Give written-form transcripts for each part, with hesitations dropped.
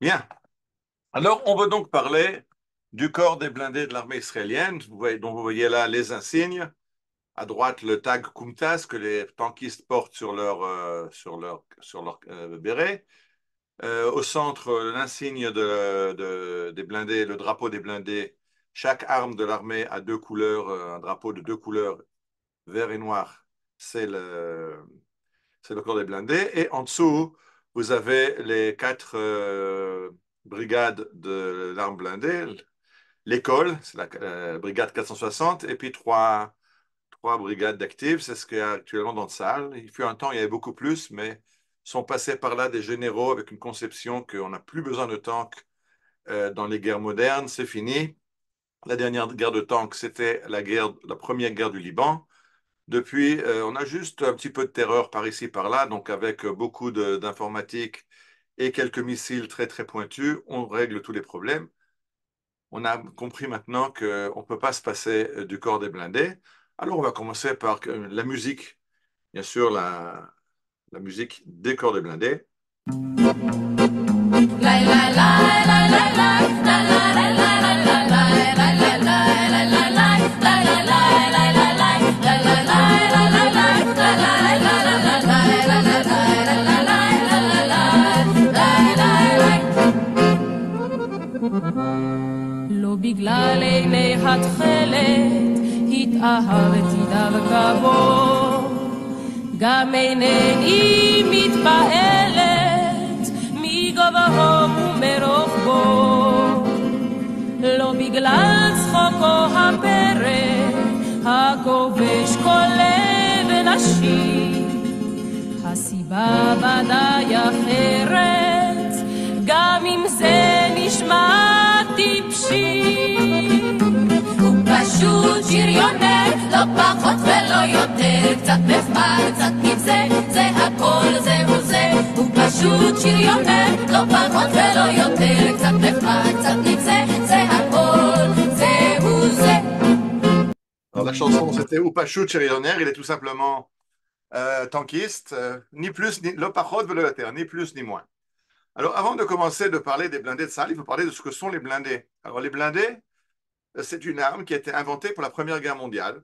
Bien. Alors, on veut donc parler du corps des blindés de l'armée israélienne, dont vous voyez là les insignes. À droite, le tag Kumtas que les tankistes portent sur leur béret. Au centre, l'insigne des blindés, le drapeau des blindés. Chaque arme de l'armée a deux couleurs, un drapeau de deux couleurs, vert et noir. C'est le corps des blindés. Et en dessous, vous avez les quatre brigades de l'arme blindée. L'école, c'est la brigade 460, et puis trois brigades d'actifs. C'est ce qu'il y a actuellement dans la salle. Il fut un temps, il y avait beaucoup plus, mais sont passés par là des généraux avec une conception qu'on n'a plus besoin de tanks dans les guerres modernes. C'est fini. La dernière guerre de tanks, c'était la première guerre du Liban. Depuis, on a juste un petit peu de terreur par ici, par là, donc avec beaucoup d'informatique et quelques missiles très très pointus, on règle tous les problèmes. On a compris maintenant qu'on ne peut pas se passer du corps des blindés. Alors on va commencer par la musique, bien sûr la musique des corps des blindés. לא בגלל עיני התכלת התאהבתי דווקא בו, גם אינני מתפעלת מגובהו ומרוחבו, לא בגלל צחוקו הפרא הכובש כל לב נשי, הסיבה ודאי אחרת, גם אם זה נשמע טיפשי. הוא פשוט שריונר, לא פחות ולא יותר, קצת נחמד, קצת נבזה, זה הכל, זהו זה. הוא פשוט שריונר, לא פחות ולא יותר, קצת נחמד, קצת נבזה, זה הכל, זהו זה. Alors la chanson c'était Upashut Chérionnaire, il est tout simplement tankiste, ni plus ni le pachot velo yoter, ni plus ni moins. Alors, avant de commencer de parler des blindés de Tsahal, il faut parler de ce que sont les blindés. Alors, les blindés, c'est une arme qui a été inventée pour la Première Guerre mondiale.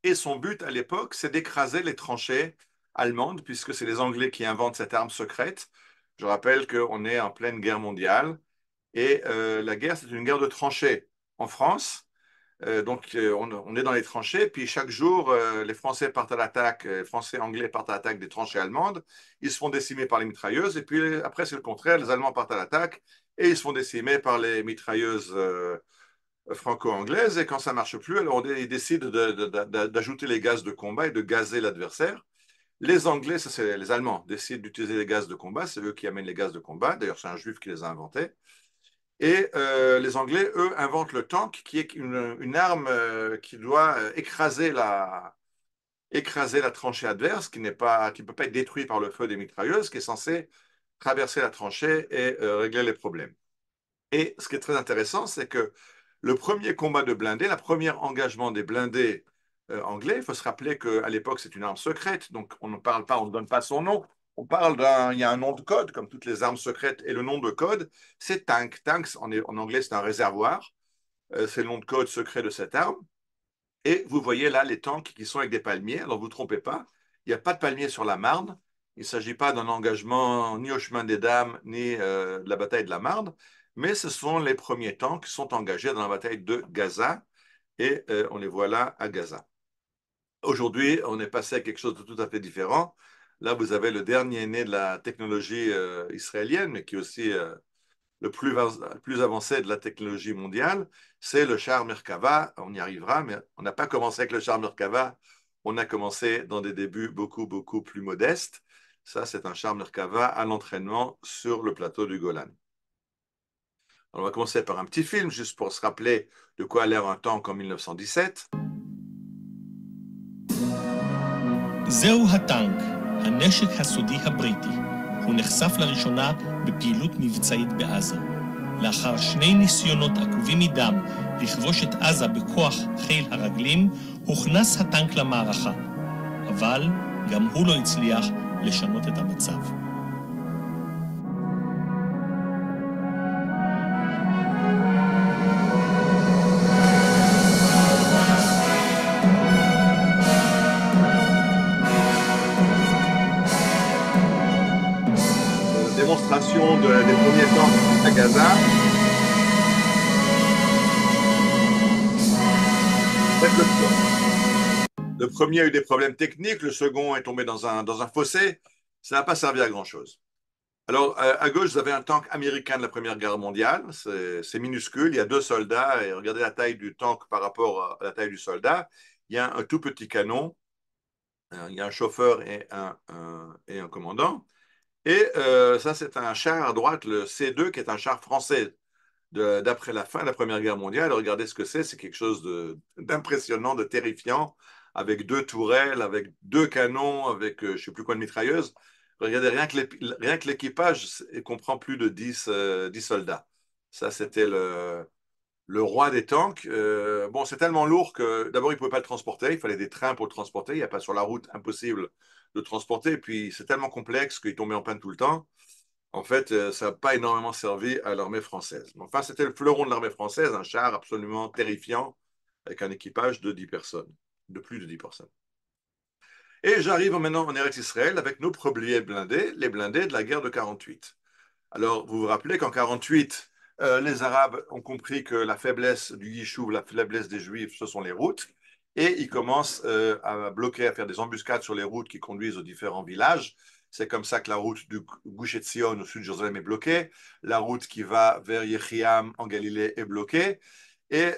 Et son but à l'époque, c'est d'écraser les tranchées allemandes, puisque c'est les Anglais qui inventent cette arme secrète. Je rappelle qu'on est en pleine guerre mondiale. Et la guerre, c'est une guerre de tranchées. En France, on est dans les tranchées, puis chaque jour, les Français partent à l'attaque, les Français anglais partent à l'attaque des tranchées allemandes, ils se font décimer par les mitrailleuses, et puis après c'est le contraire, les Allemands partent à l'attaque, et ils se font décimer par les mitrailleuses franco-anglaises, et quand ça ne marche plus, alors ils décident d'ajouter les gaz de combat et de gazer l'adversaire. Les Anglais, ça c'est les Allemands, décident d'utiliser les gaz de combat, c'est eux qui amènent les gaz de combat, d'ailleurs c'est un juif qui les a inventés. Et les Anglais, eux, inventent le tank, qui est une arme qui doit écraser la tranchée adverse, qui ne peut pas être détruite par le feu des mitrailleuses, qui est censé traverser la tranchée et régler les problèmes. Et ce qui est très intéressant, c'est que le premier combat de blindés, le premier engagement des blindés anglais, il faut se rappeler qu'à l'époque, c'est une arme secrète, donc on ne parle pas, on ne donne pas son nom. On parle il y a un nom de code, comme toutes les armes secrètes, et le nom de code, c'est tank. Tank, en anglais, c'est un réservoir. C'est le nom de code secret de cette arme. Et vous voyez là les tanks qui sont avec des palmiers. Alors, vous ne vous trompez pas, il n'y a pas de palmiers sur la Marne. Il ne s'agit pas d'un engagement ni au chemin des Dames, ni de la bataille de la Marne, mais ce sont les premiers tanks qui sont engagés dans la bataille de Gaza, et on les voit là à Gaza. Aujourd'hui, on est passé à quelque chose de tout à fait différent. Là, vous avez le dernier né de la technologie israélienne, mais qui est aussi le plus avancé de la technologie mondiale. C'est le char Merkava. On y arrivera, mais on n'a pas commencé avec le char Merkava. On a commencé dans des débuts beaucoup, beaucoup plus modestes. Ça, c'est un char Merkava à l'entraînement sur le plateau du Golan. Alors, on va commencer par un petit film, juste pour se rappeler de quoi a l'air un tank en 1917. זהו הטנק, הנשק הסודי הבריטי. הוא נחשף לראשונה בפעילות מבצעית בעזה. לאחר שני ניסיונות עקובים מדם לכבוש את עזה בכוח חיל הרגלים, הוכנס הטנק למערכה. אבל גם הוא לא הצליח לשנות את המצב. des premiers tanks à Gaza. Le premier a eu des problèmes techniques, le second est tombé dans un fossé. Ça n'a pas servi à grand-chose. Alors, à gauche, vous avez un tank américain de la Première Guerre mondiale. C'est minuscule. Il y a 2 soldats. Et regardez la taille du tank par rapport à la taille du soldat. Il y a un tout petit canon. Il y a un chauffeur et un commandant. Et ça, c'est un char à droite, le C2, qui est un char français d'après la fin de la Première Guerre mondiale. Regardez ce que c'est. C'est quelque chose d'impressionnant, de terrifiant, avec 2 tourelles, avec 2 canons, avec je ne sais plus quoi de mitrailleuses. Regardez, rien que l'équipage comprend plus de 10 soldats. Ça, c'était le roi des tanks. Bon, c'est tellement lourd que d'abord, il ne pouvait pas le transporter. Il fallait des trains pour le transporter. Il n'y a pas sur la route, impossible de le transporter. Et puis, c'est tellement complexe qu'il tombait en panne tout le temps. En fait, ça n'a pas énormément servi à l'armée française. Enfin, c'était le fleuron de l'armée française, un char absolument terrifiant, avec un équipage de 10 personnes, de plus de 10 personnes. Et j'arrive maintenant en Eretz Israël avec nos premiers blindés, les blindés de la guerre de 48. Alors, vous vous rappelez qu'en 48, les Arabes ont compris que la faiblesse du Yishuv, la faiblesse des Juifs, ce sont les routes. Et ils commencent à bloquer, à faire des embuscades sur les routes qui conduisent aux différents villages. C'est comme ça que la route du Gush Etzion au sud de Jérusalem est bloquée. La route qui va vers Yechiam en Galilée est bloquée. Et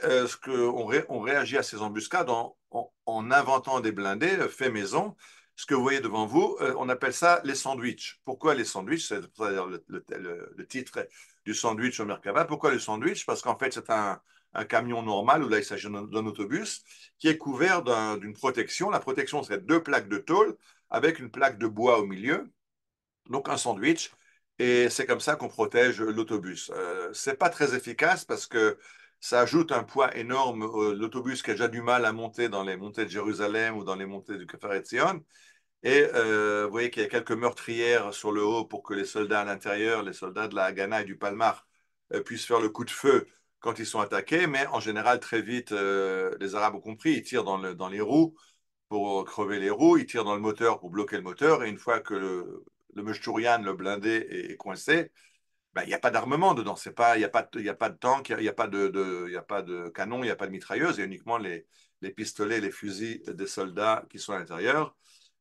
on réagit à ces embuscades en inventant des blindés faits maison. Ce que vous voyez devant vous, on appelle ça les sandwichs. Pourquoi les sandwichs? C'est le titre du sandwich au Merkava. Pourquoi le sandwich? Parce qu'en fait, c'est un camion normal, ou là, il s'agit d'un autobus, qui est couvert d'une protection. La protection serait 2 plaques de tôle avec une plaque de bois au milieu. Donc, un sandwich. Et c'est comme ça qu'on protège l'autobus. C'est pas très efficace parce que ça ajoute un poids énorme à l'autobus qui a déjà du mal à monter dans les montées de Jérusalem ou dans les montées du Kfar Etzion. Et vous voyez qu'il y a quelques meurtrières sur le haut pour que les soldats à l'intérieur, les soldats de la Haganah et du Palmar, puissent faire le coup de feu quand ils sont attaqués. Mais en général, très vite, les Arabes ont compris, ils tirent dans les roues pour crever les roues, ils tirent dans le moteur pour bloquer le moteur. Et une fois que le Meshtourian, le blindé, est coincé, ben, il n'y a pas d'armement dedans. Il n'y a, a pas de tank, il n'y a, a pas de canon, il n'y a pas de mitrailleuse. Il y a uniquement les pistolets, les fusils des soldats qui sont à l'intérieur.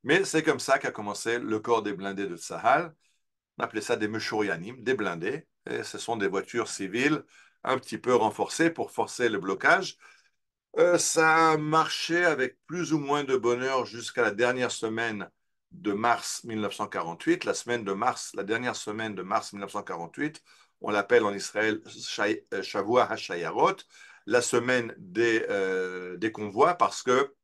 Mais c'est comme ça qu'a commencé le corps des blindés de Tsahal. On appelait ça des Meshourianim, des blindés. Et ce sont des voitures civiles un petit peu renforcées pour forcer le blocage. Ça a marché avec plus ou moins de bonheur jusqu'à la dernière semaine de mars 1948. La dernière semaine de mars 1948, on l'appelle en Israël Shavua HaShayarot, la semaine des convois, parce que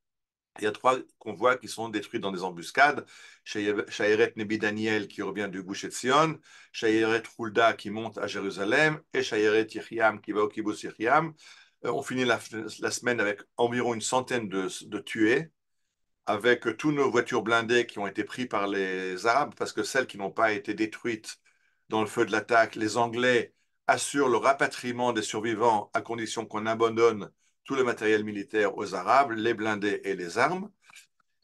il y a 3 convois qui sont détruits dans des embuscades. Shayeret Nebi Daniel qui revient du Gush Etzion, Shayeret Hulda qui monte à Jérusalem et Shayeret Yechiam qui va au Kibbutz Yechiam. On finit la semaine avec environ une centaine de tués, avec toutes nos voitures blindées qui ont été prises par les Arabes, parce que celles qui n'ont pas été détruites dans le feu de l'attaque, les Anglais assurent le rapatriement des survivants à condition qu'on abandonne tout le matériel militaire aux Arabes, les blindés et les armes.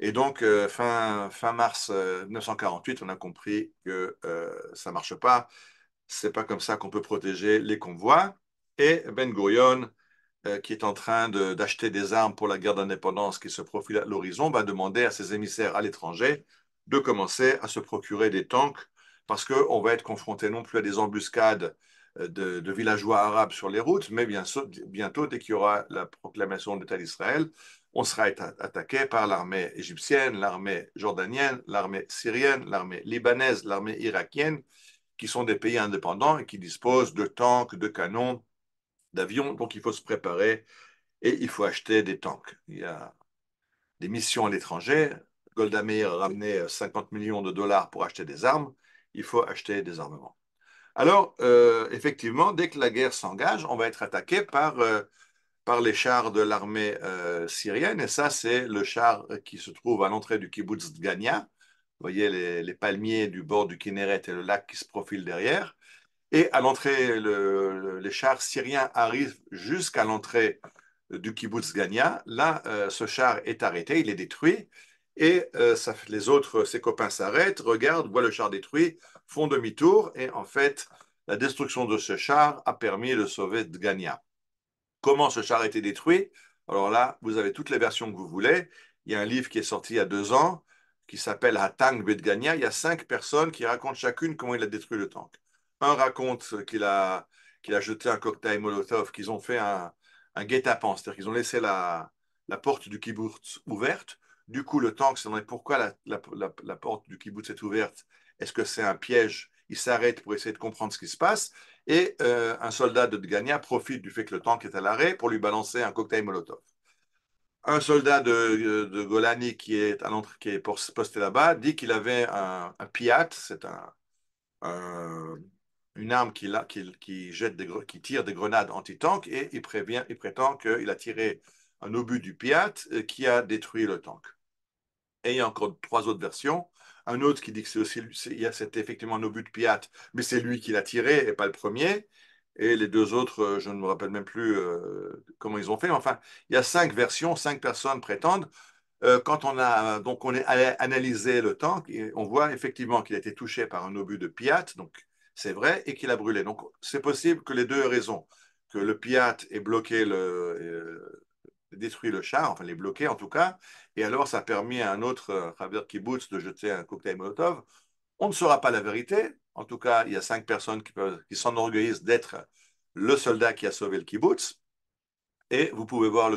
Et donc, fin mars 1948, on a compris que ça ne marche pas. Ce n'est pas comme ça qu'on peut protéger les convois. Et Ben Gurion, qui est en train d'acheter des armes pour la guerre d'indépendance qui se profile à l'horizon, va demander à ses émissaires à l'étranger de commencer à se procurer des tanks parce qu'on va être confronté non plus à des embuscades de villageois arabes sur les routes, mais bientôt, dès qu'il y aura la proclamation de l'État d'Israël, on sera attaqué par l'armée égyptienne, l'armée jordanienne, l'armée syrienne, l'armée libanaise, l'armée irakienne, qui sont des pays indépendants et qui disposent de tanks, de canons, d'avions. Donc, il faut se préparer et il faut acheter des tanks. Il y a des missions à l'étranger. Golda Meir a ramené 50 millions de dollars pour acheter des armes. Il faut acheter des armements. Alors, effectivement, dès que la guerre s'engage, on va être attaqué par les chars de l'armée syrienne. Et ça, c'est le char qui se trouve à l'entrée du kibbutz Dgania. Vous voyez les palmiers du bord du Kinneret et le lac qui se profilent derrière. Et à l'entrée, les chars syriens arrivent jusqu'à l'entrée du kibbutz Gania. Là, ce char est arrêté, il est détruit. Et les autres, ses copains s'arrêtent, regardent, voient le char détruit, font demi-tour, et en fait, la destruction de ce char a permis de sauver Dgania. Comment ce char a été détruit? Alors là, vous avez toutes les versions que vous voulez. Il y a un livre qui est sorti il y a 2 ans qui s'appelle Hatang Bedgania. Il y a 5 personnes qui racontent chacune comment il a détruit le tank. Un raconte qu'il a jeté un cocktail Molotov, qu'ils ont fait un guet-apens, c'est-à-dire qu'ils ont laissé la porte du kibbutz ouverte. Du coup, le tank se demandait pourquoi la porte du kibbutz est ouverte. Est-ce que c'est un piège? Il s'arrête pour essayer de comprendre ce qui se passe. Et un soldat de Dgania profite du fait que le tank est à l'arrêt pour lui balancer un cocktail Molotov. Un soldat de Golani qui est posté là-bas dit qu'il avait un Piat, c'est un- une arme qui tire des grenades anti-tank, et il prétend qu'il a tiré un obus du Piat qui a détruit le tank. Et il y a encore 3 autres versions. Un autre qui dit que c'était effectivement un obus de Piat, mais c'est lui qui l'a tiré et pas le premier. Et les 2 autres, je ne me rappelle même plus comment ils ont fait. Enfin, il y a 5 versions, 5 personnes prétendent. Quand on a analysé le tank, on voit effectivement qu'il a été touché par un obus de Piat, donc c'est vrai, et qu'il a brûlé. Donc c'est possible que les deux aient raison, que le Piat ait bloqué détruit le char, enfin les bloqué en tout cas, et alors ça a permis à un autre Khaber Kibbutz de jeter un cocktail Molotov. On ne saura pas la vérité. En tout cas, il y a 5 personnes qui s'enorgueillissent d'être le soldat qui a sauvé le kibbutz. Et vous pouvez voir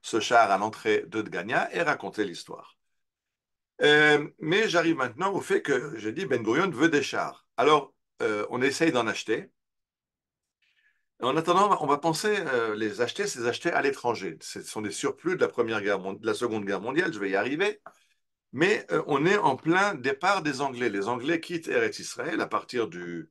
ce char à l'entrée de Dgania et raconter l'histoire. Mais j'arrive maintenant au fait que j'ai dit Ben Gurion veut des chars. Alors, on essaye d'en acheter. En attendant, on va penser ces acheter à l'étranger. Ce sont des surplus de de la Seconde Guerre mondiale, je vais y arriver. Mais on est en plein départ des Anglais. Les Anglais quittent Eretz Israël à partir du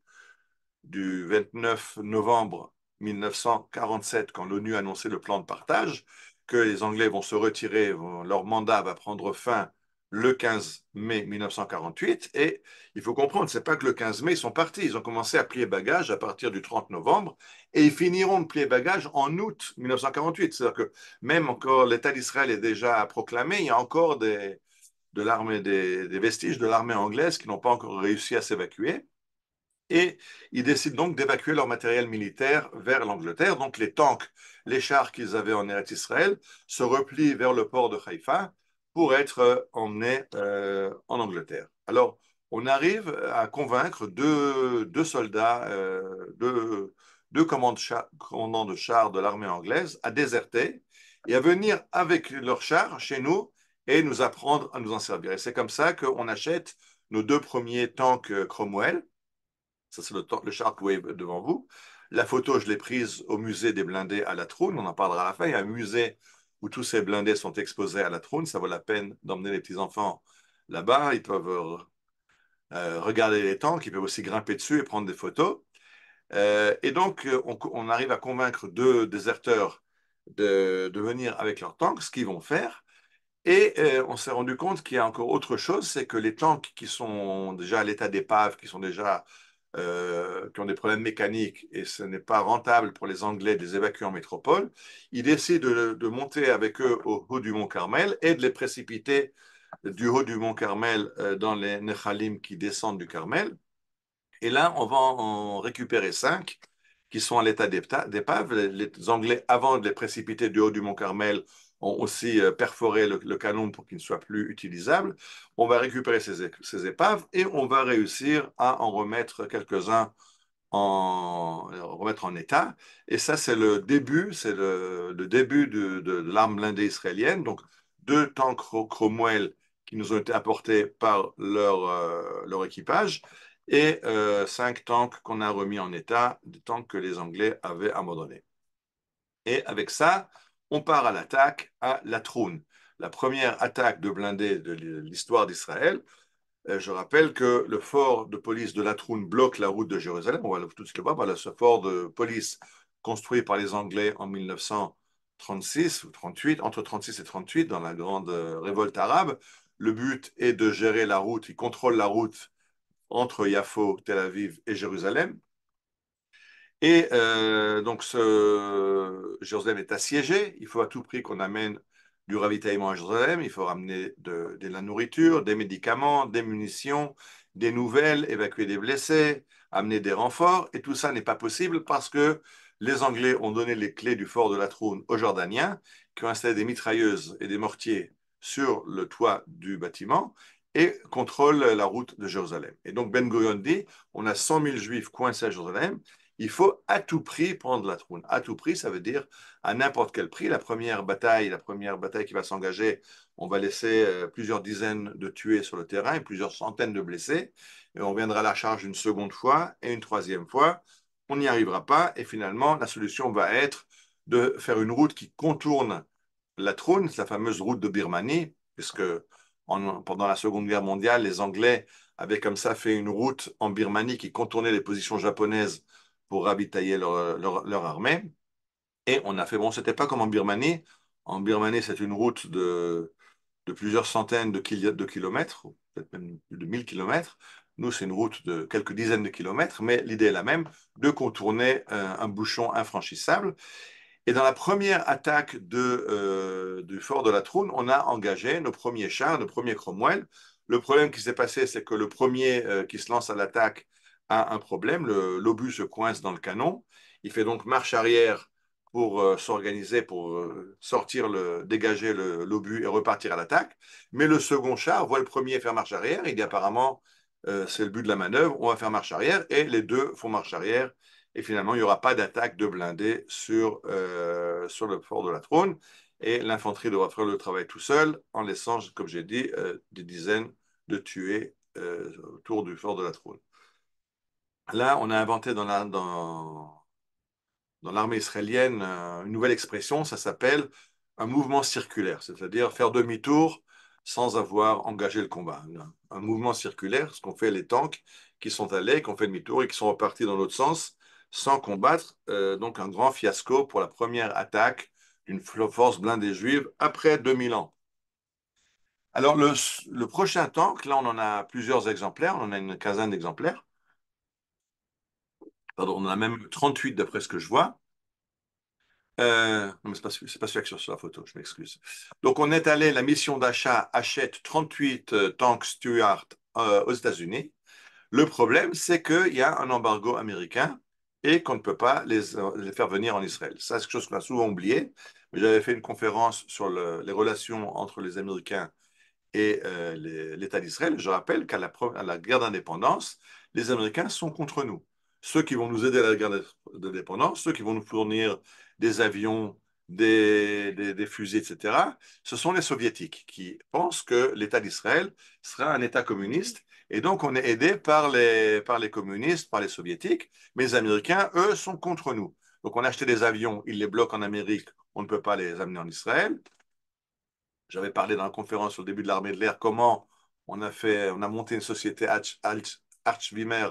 29 novembre 1947, quand l'ONU a annoncé le plan de partage, que les Anglais vont se retirer, leur mandat va prendre fin le 15 mai 1948. Et il faut comprendre, c'est pas que le 15 mai, ils sont partis. Ils ont commencé à plier bagages à partir du 30 novembre et ils finiront de plier bagages en août 1948. C'est-à-dire que même encore l'État d'Israël est déjà proclamé, il y a encore des vestiges de l'armée anglaise qui n'ont pas encore réussi à s'évacuer. Et ils décident donc d'évacuer leur matériel militaire vers l'Angleterre. Donc les tanks, les chars qu'ils avaient en Eretz Israël se replient vers le port de Haïfa pour être emmenés en Angleterre. Alors, on arrive à convaincre deux soldats, deux commandants de chars de l'armée anglaise à déserter et à venir avec leurs chars chez nous et nous apprendre à nous en servir. Et c'est comme ça qu'on achète nos 2 premiers tanks Cromwell. Ça, c'est le char que vous voyez devant vous. La photo, je l'ai prise au musée des blindés à La Troune. On en parlera à la fin. Il y a un musée où tous ces blindés sont exposés à La Troune. Ça vaut la peine d'emmener les petits-enfants là-bas. Ils peuvent regarder les tanks. Ils peuvent aussi grimper dessus et prendre des photos. Et donc, on arrive à convaincre 2 déserteurs de venir avec leurs tanks, ce qu'ils vont faire. Et on s'est rendu compte qu'il y a encore autre chose, c'est que les tanks qui sont déjà à l'état d'épave, qui ont des problèmes mécaniques et ce n'est pas rentable pour les Anglais de les évacuer en métropole, ils décident de monter avec eux au haut du mont Carmel et de les précipiter du haut du mont Carmel dans les Nechalim qui descendent du Carmel. Et là, on va en récupérer 5 qui sont à l'état d'épave. Les Anglais, avant de les précipiter du haut du mont Carmel, ont aussi perforé le canon pour qu'il ne soit plus utilisable. On va récupérer ces épaves et on va réussir à en remettre quelques-uns remettre en état. Et ça, c'est le début de l'arme blindée israélienne. Donc, 2 tanks Cromwell qui nous ont été apportés par leur équipage et 5 tanks qu'on a remis en état, des tanks que les Anglais avaient abandonnés. Et avec ça, on part à l'attaque à Latroun, la première attaque de blindés de l'histoire d'Israël. Je rappelle que le fort de police de Latroun bloque la route de Jérusalem. On va tout de suite le voir. Voilà, ce fort de police construit par les Anglais en 1936 ou 38, entre 36 et 38, dans la grande révolte arabe. Le but est de gérer la route. Ils contrôlent la route entre Yafo, Tel Aviv et Jérusalem. Et donc, Jérusalem est assiégée. Il faut à tout prix qu'on amène du ravitaillement à Jérusalem, il faut ramener de la nourriture, des médicaments, des munitions, des nouvelles, évacuer des blessés, amener des renforts, et tout ça n'est pas possible parce que les Anglais ont donné les clés du fort de la Troune aux Jordaniens, qui ont installé des mitrailleuses et des mortiers sur le toit du bâtiment et contrôlent la route de Jérusalem. Et donc Ben Gurion dit, on a 100 000 Juifs coincés à Jérusalem, il faut à tout prix prendre la Troune. À tout prix, ça veut dire à n'importe quel prix. La première bataille qui va s'engager, on va laisser plusieurs dizaines de tués sur le terrain et plusieurs centaines de blessés. Et on viendra à la charge une seconde fois et une troisième fois. On n'y arrivera pas. Et finalement, la solution va être de faire une route qui contourne la Troune, la fameuse route de Birmanie, puisque pendant la Seconde Guerre mondiale, les Anglais avaient comme ça fait une route en Birmanie qui contournait les positions japonaises pour ravitailler leur armée. Et on a fait, bon, c'était pas comme en Birmanie. En Birmanie, c'est une route de plusieurs centaines de kilomètres, peut-être même plus de 1000 kilomètres. Nous, c'est une route de quelques dizaines de kilomètres, mais l'idée est la même, de contourner un bouchon infranchissable. Et dans la première attaque du fort de la Troune, on a engagé nos premiers chars, nos premiers Cromwell. Le problème qui s'est passé, c'est que le premier qui se lance à l'attaque a un problème. L'obus se coince dans le canon. Il fait donc marche arrière pour s'organiser, pour dégager l'obus et repartir à l'attaque. Mais le second char voit le premier faire marche arrière. Il dit apparemment, c'est le but de la manœuvre, on va faire marche arrière. Et les deux font marche arrière. Et finalement, il n'y aura pas d'attaque de blindés sur le fort de la Trône. Et l'infanterie devra faire le travail tout seul, en laissant, comme j'ai dit, des dizaines de tués autour du fort de la Trône. Là, on a inventé dans l'armée israélienne une nouvelle expression, ça s'appelle un mouvement circulaire, c'est-à-dire faire demi-tour sans avoir engagé le combat. Un mouvement circulaire, ce qu'ont fait les tanks qui sont allés, qui ont fait demi-tour et qui sont repartis dans l'autre sens sans combattre. Donc un grand fiasco pour la première attaque d'une force blindée juive après 2000 ans. Alors le prochain tank, là on en a plusieurs exemplaires, on en a une quinzaine d'exemplaires. Pardon, on en a même 38 d'après ce que je vois. Non, mais c'est pas celui qui est sur la photo, je m'excuse. Donc, on est allé, la mission d'achat achète 38 tanks Stuart aux États-Unis. Le problème, c'est qu'il y a un embargo américain et qu'on ne peut pas les faire venir en Israël. Ça, c'est quelque chose qu'on a souvent oublié. Mais j'avais fait une conférence sur les relations entre les Américains et l'État d'Israël. Je rappelle à la guerre d'indépendance, les Américains sont contre nous. Ceux qui vont nous aider à la guerre d'indépendance, ceux qui vont nous fournir des avions, des fusils, etc., ce sont les Soviétiques qui pensent que l'État d'Israël sera un État communiste. Et donc, on est aidé par les communistes, par les Soviétiques, mais les Américains, eux, sont contre nous. Donc, on a acheté des avions, ils les bloquent en Amérique, on ne peut pas les amener en Israël. J'avais parlé dans la conférence au début de l'armée de l'air comment on a monté une société, Archvimer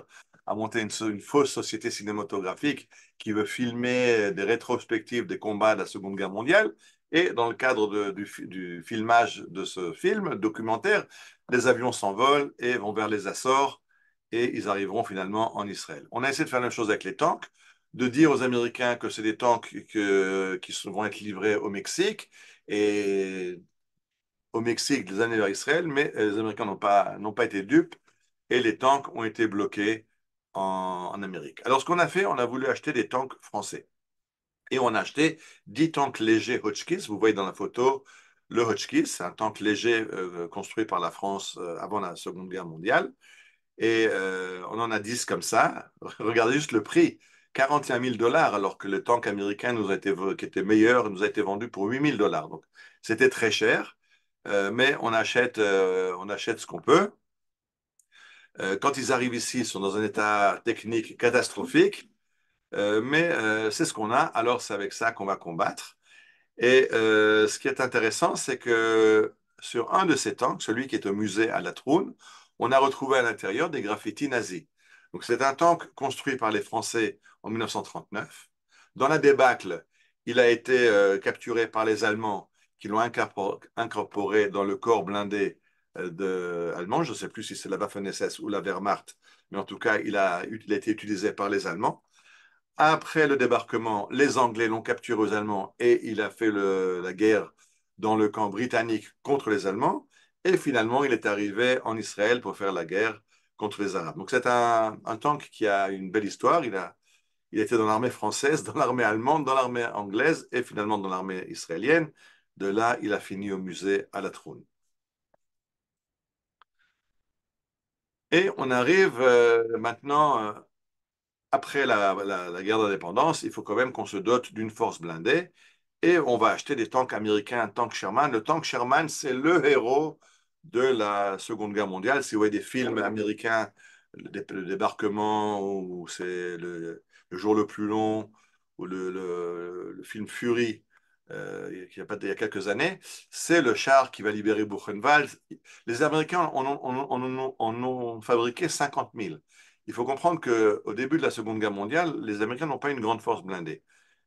a monté une fausse société cinématographique qui veut filmer des rétrospectives des combats de la Seconde Guerre mondiale. Et dans le cadre du filmage de ce film documentaire, les avions s'envolent et vont vers les Açores et ils arriveront finalement en Israël. On a essayé de faire la même chose avec les tanks, de dire aux Américains que c'est des tanks qui vont être livrés au Mexique et au Mexique des années vers Israël, mais les Américains n'ont pas été dupes et les tanks ont été bloqués en Amérique. Alors, ce qu'on a fait, on a voulu acheter des tanks français. Et on a acheté 10 tanks légers Hotchkiss. Vous voyez dans la photo le Hotchkiss, c'est un tank léger construit par la France avant la Seconde Guerre mondiale. Et on en a 10 comme ça. Regardez juste le prix. 41 000 dollars, alors que le tank américain qui était meilleur nous a été vendu pour 8 000 dollars. Donc, c'était très cher. Mais on achète ce qu'on peut. Quand ils arrivent ici, ils sont dans un état technique catastrophique, mais c'est ce qu'on a, alors c'est avec ça qu'on va combattre. Et ce qui est intéressant, c'est que sur un de ces tanks, celui qui est au musée à La Troune, on a retrouvé à l'intérieur des graffitis nazis. Donc c'est un tank construit par les Français en 1939. Dans la débâcle, il a été capturé par les Allemands qui l'ont incorporé dans le corps blindé allemand. Je ne sais plus si c'est la Waffen-SS ou la Wehrmacht, mais en tout cas, il a été utilisé par les Allemands. Après le débarquement, les Anglais l'ont capturé aux Allemands et il a fait la guerre dans le camp britannique contre les Allemands, et finalement il est arrivé en Israël pour faire la guerre contre les Arabes. Donc c'est un tank qui a une belle histoire. Il était dans l'armée française, dans l'armée allemande, dans l'armée anglaise et finalement dans l'armée israélienne. De là, il a fini au musée à la Trône. Et on arrive maintenant, après la guerre d'indépendance, il faut quand même qu'on se dote d'une force blindée et on va acheter des tanks américains, un tank Sherman. Le tank Sherman, c'est le héros de la Seconde Guerre mondiale. Si vous voyez des films américains, le débarquement, ou c'est le jour le plus long, ou le film Fury, il y a quelques années, c'est le char qui va libérer Buchenwald. Les Américains en ont fabriqué 50 000. Il faut comprendre qu'au début de la Seconde Guerre mondiale, les Américains n'ont pas une grande force blindée.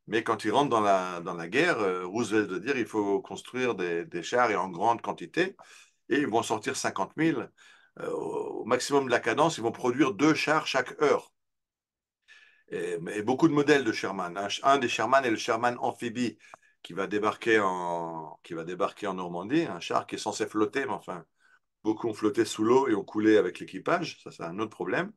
Mais quand ils rentrent dans la guerre, Roosevelt veut dire qu'il faut construire des chars et en grande quantité. Et ils vont sortir 50 000. Au maximum de la cadence, ils vont produire 2 chars chaque heure. Et beaucoup de modèles de Sherman. Un des Sherman est le Sherman amphibie qui va débarquer en Normandie. Un char qui est censé flotter, mais enfin, beaucoup ont flotté sous l'eau et ont coulé avec l'équipage. Ça, c'est un autre problème.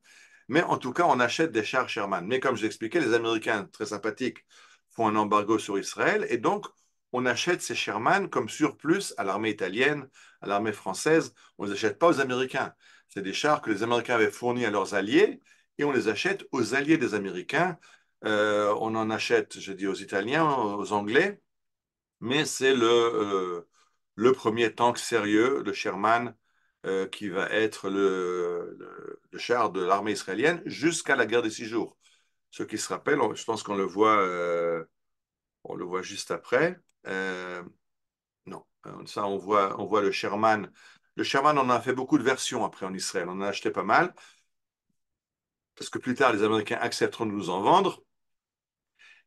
Mais en tout cas, on achète des chars Sherman. Mais comme je l'expliquais, les Américains, très sympathiques, font un embargo sur Israël. Et donc, on achète ces Sherman comme surplus à l'armée italienne, à l'armée française. On ne les achète pas aux Américains. C'est des chars que les Américains avaient fournis à leurs alliés et on les achète aux alliés des Américains. On en achète, je dis, aux Italiens, aux Anglais, mais c'est le premier tank sérieux, le Sherman, qui va être le char de l'armée israélienne jusqu'à la guerre des 6 jours. Ceux qui se rappellent, je pense on le voit juste après. Non, ça on voit le Sherman. Le Sherman, on en a fait beaucoup de versions après en Israël. On en a acheté pas mal parce que plus tard les Américains accepteront de nous en vendre.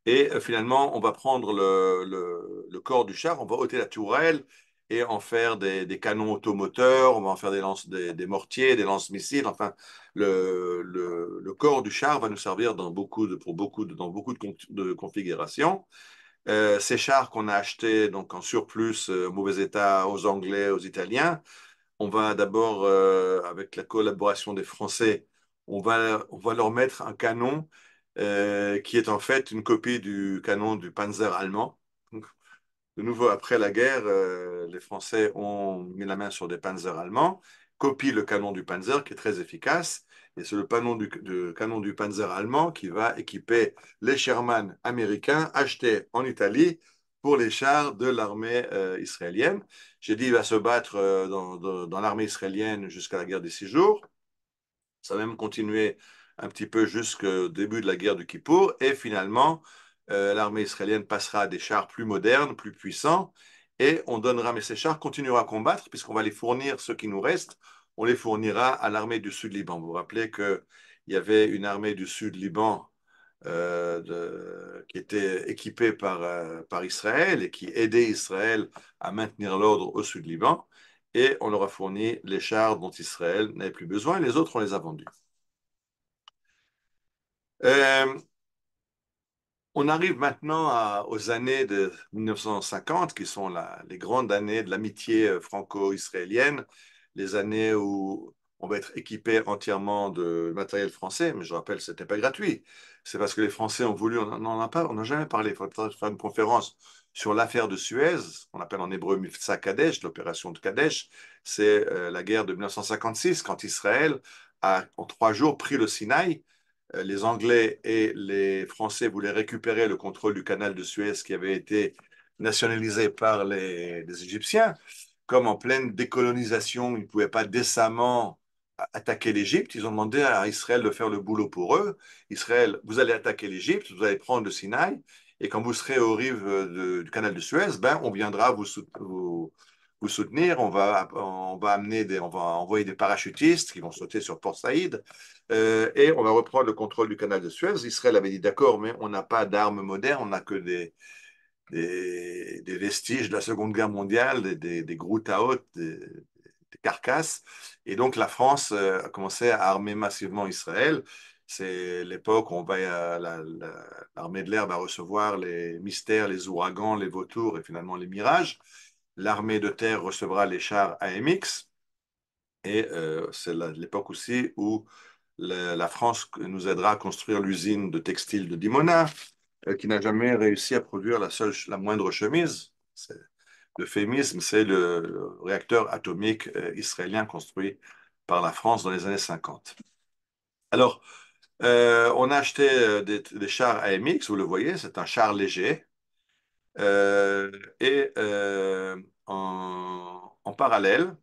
Et finalement, on va prendre le corps du char, on va ôter la tourelle et en faire des canons automoteurs, on va en faire des mortiers, des lance-missiles. Enfin, le corps du char va nous servir dans beaucoup de configurations. Ces chars qu'on a achetés donc en surplus, au mauvais état, aux Anglais, aux Italiens, on va d'abord, avec la collaboration des Français, on va leur mettre un canon qui est en fait une copie du canon du Panzer allemand. Donc, de nouveau, après la guerre, les Français ont mis la main sur des Panzers allemands, copient le canon du Panzer qui est très efficace, et c'est le canon du Panzer allemand qui va équiper les Sherman américains achetés en Italie pour les chars de l'armée israélienne. J'ai dit il va se battre dans l'armée israélienne jusqu'à la guerre des 6 jours. Ça va même continuer un petit peu jusqu'au début de la guerre du Kippour. Et finalement, l'armée israélienne passera à des chars plus modernes, plus puissants. Et on donnera, mais ces chars continueront à combattre, puisqu'on va les fournir, ceux qui nous restent, on les fournira à l'armée du Sud-Liban. Vous vous rappelez qu'il y avait une armée du Sud-Liban qui était équipée par Israël et qui aidait Israël à maintenir l'ordre au Sud-Liban. Et on leur a fourni les chars dont Israël n'avait plus besoin. Les autres, on les a vendus. Euh, on arrive maintenant aux années de 1950, qui sont les grandes années de l'amitié franco-israélienne, les années où on va être équipé entièrement de matériel français, mais je rappelle, ce n'était pas gratuit. C'est parce que les Français ont voulu, on n'en a pas, on n'a jamais parlé. Il faudrait faire une conférence sur l'affaire de Suez, qu'on appelle en hébreu Mifsa Kadesh, l'opération de Kadesh. C'est la guerre de 1956, quand Israël a, en 3 jours, pris le Sinaï. Les Anglais et les Français voulaient récupérer le contrôle du canal de Suez qui avait été nationalisé par les Égyptiens. Comme en pleine décolonisation, ils ne pouvaient pas décemment attaquer l'Égypte, ils ont demandé à Israël de faire le boulot pour eux. Israël, vous allez attaquer l'Égypte, vous allez prendre le Sinaï, et quand vous serez aux rives du canal de Suez, ben, on viendra vous soutenir, on va envoyer des parachutistes qui vont sauter sur Port Saïd, et on va reprendre le contrôle du canal de Suez. Israël avait dit d'accord, mais on n'a pas d'armes modernes, on n'a que des vestiges de la Seconde Guerre mondiale, des Groutaot, des carcasses. Et donc la France a commencé à armer massivement Israël. C'est l'époque où l'armée de l'air va recevoir les mystères, les ouragans, les vautours et finalement les mirages. l'armée de terre recevra les chars AMX. Et c'est l'époque aussi où la France nous aidera à construire l'usine de textile de Dimona, qui n'a jamais réussi à produire la moindre chemise. L'euphémisme, c'est le réacteur atomique israélien construit par la France dans les années 50. Alors, on a acheté des chars AMX, vous le voyez, c'est un char léger. Euh, et en parallèle,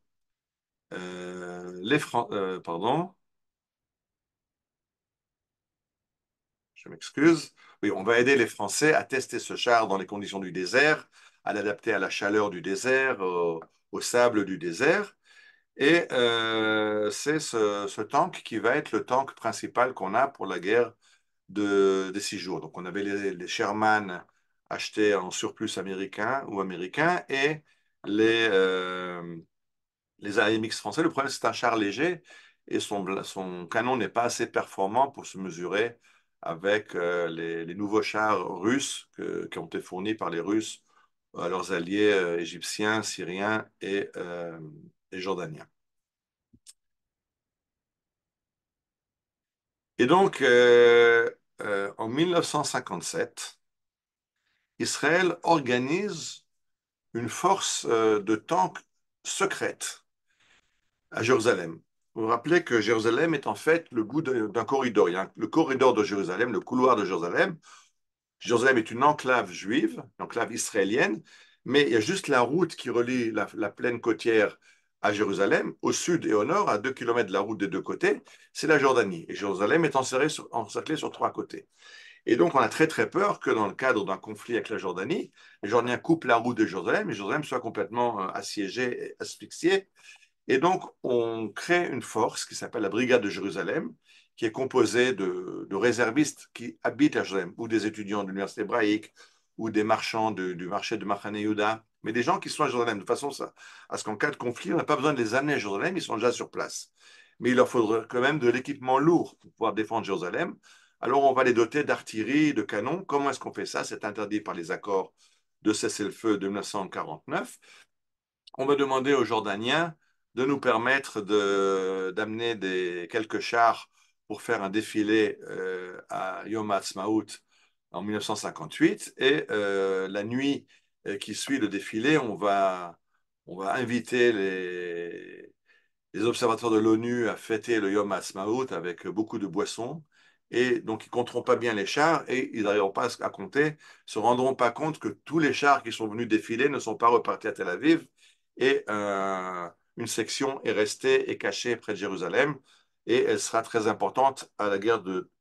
pardon, je m'excuse. Oui, on va aider les Français à tester ce char dans les conditions du désert, à l'adapter à la chaleur du désert, au sable du désert. Et c'est ce tank qui va être le tank principal qu'on a pour la guerre des 6 jours. Donc on avait les Sherman achetés en surplus américain ou américain et les, euh, les AMX français. Le problème, c'est un char léger et son canon n'est pas assez performant pour se mesurer avec les nouveaux chars russes qui ont été fournis par les Russes à leurs alliés égyptiens, syriens et jordaniens. Et donc, en 1957, Israël organise une force de tanks secrète à Jérusalem. Vous vous rappelez que Jérusalem est en fait le bout d'un corridor. Il y a le corridor de Jérusalem, le couloir de Jérusalem. Jérusalem est une enclave juive, une enclave israélienne, mais il y a juste la route qui relie la plaine côtière à Jérusalem, au sud et au nord, à 2 kilomètres de la route des deux côtés, c'est la Jordanie. Et Jérusalem est encerclée sur 3 côtés. Et donc, on a très très peur que dans le cadre d'un conflit avec la Jordanie, les Jordaniens coupent la route de Jérusalem et Jérusalem soit complètement assiégée et asphyxiée. Et donc, on crée une force qui s'appelle la Brigade de Jérusalem, qui est composée de réservistes qui habitent à Jérusalem, ou des étudiants de l'université hébraïque, ou des marchands du marché de Machane Yehuda, mais des gens qui sont à Jérusalem, de façon à ce qu'en cas de conflit, on n'a pas besoin de les amener à Jérusalem, ils sont déjà sur place. Mais il leur faudra quand même de l'équipement lourd pour pouvoir défendre Jérusalem. Alors, on va les doter d'artillerie, de canons. Comment est-ce qu'on fait ça? C'est interdit par les accords de cessez-le-feu de 1949. On va demander aux Jordaniens de nous permettre d'amener quelques chars pour faire un défilé à Yom HaAtzmaut en 1958. Et la nuit qui suit le défilé, on va inviter les observateurs de l'ONU à fêter le Yom HaAtzmaut avec beaucoup de boissons. Et donc, ils ne compteront pas bien les chars et ils n'arriveront pas à compter, se rendront pas compte que tous les chars qui sont venus défiler ne sont pas repartis à Tel Aviv et une section est restée et cachée près de Jérusalem et elle sera très importante à la guerre de-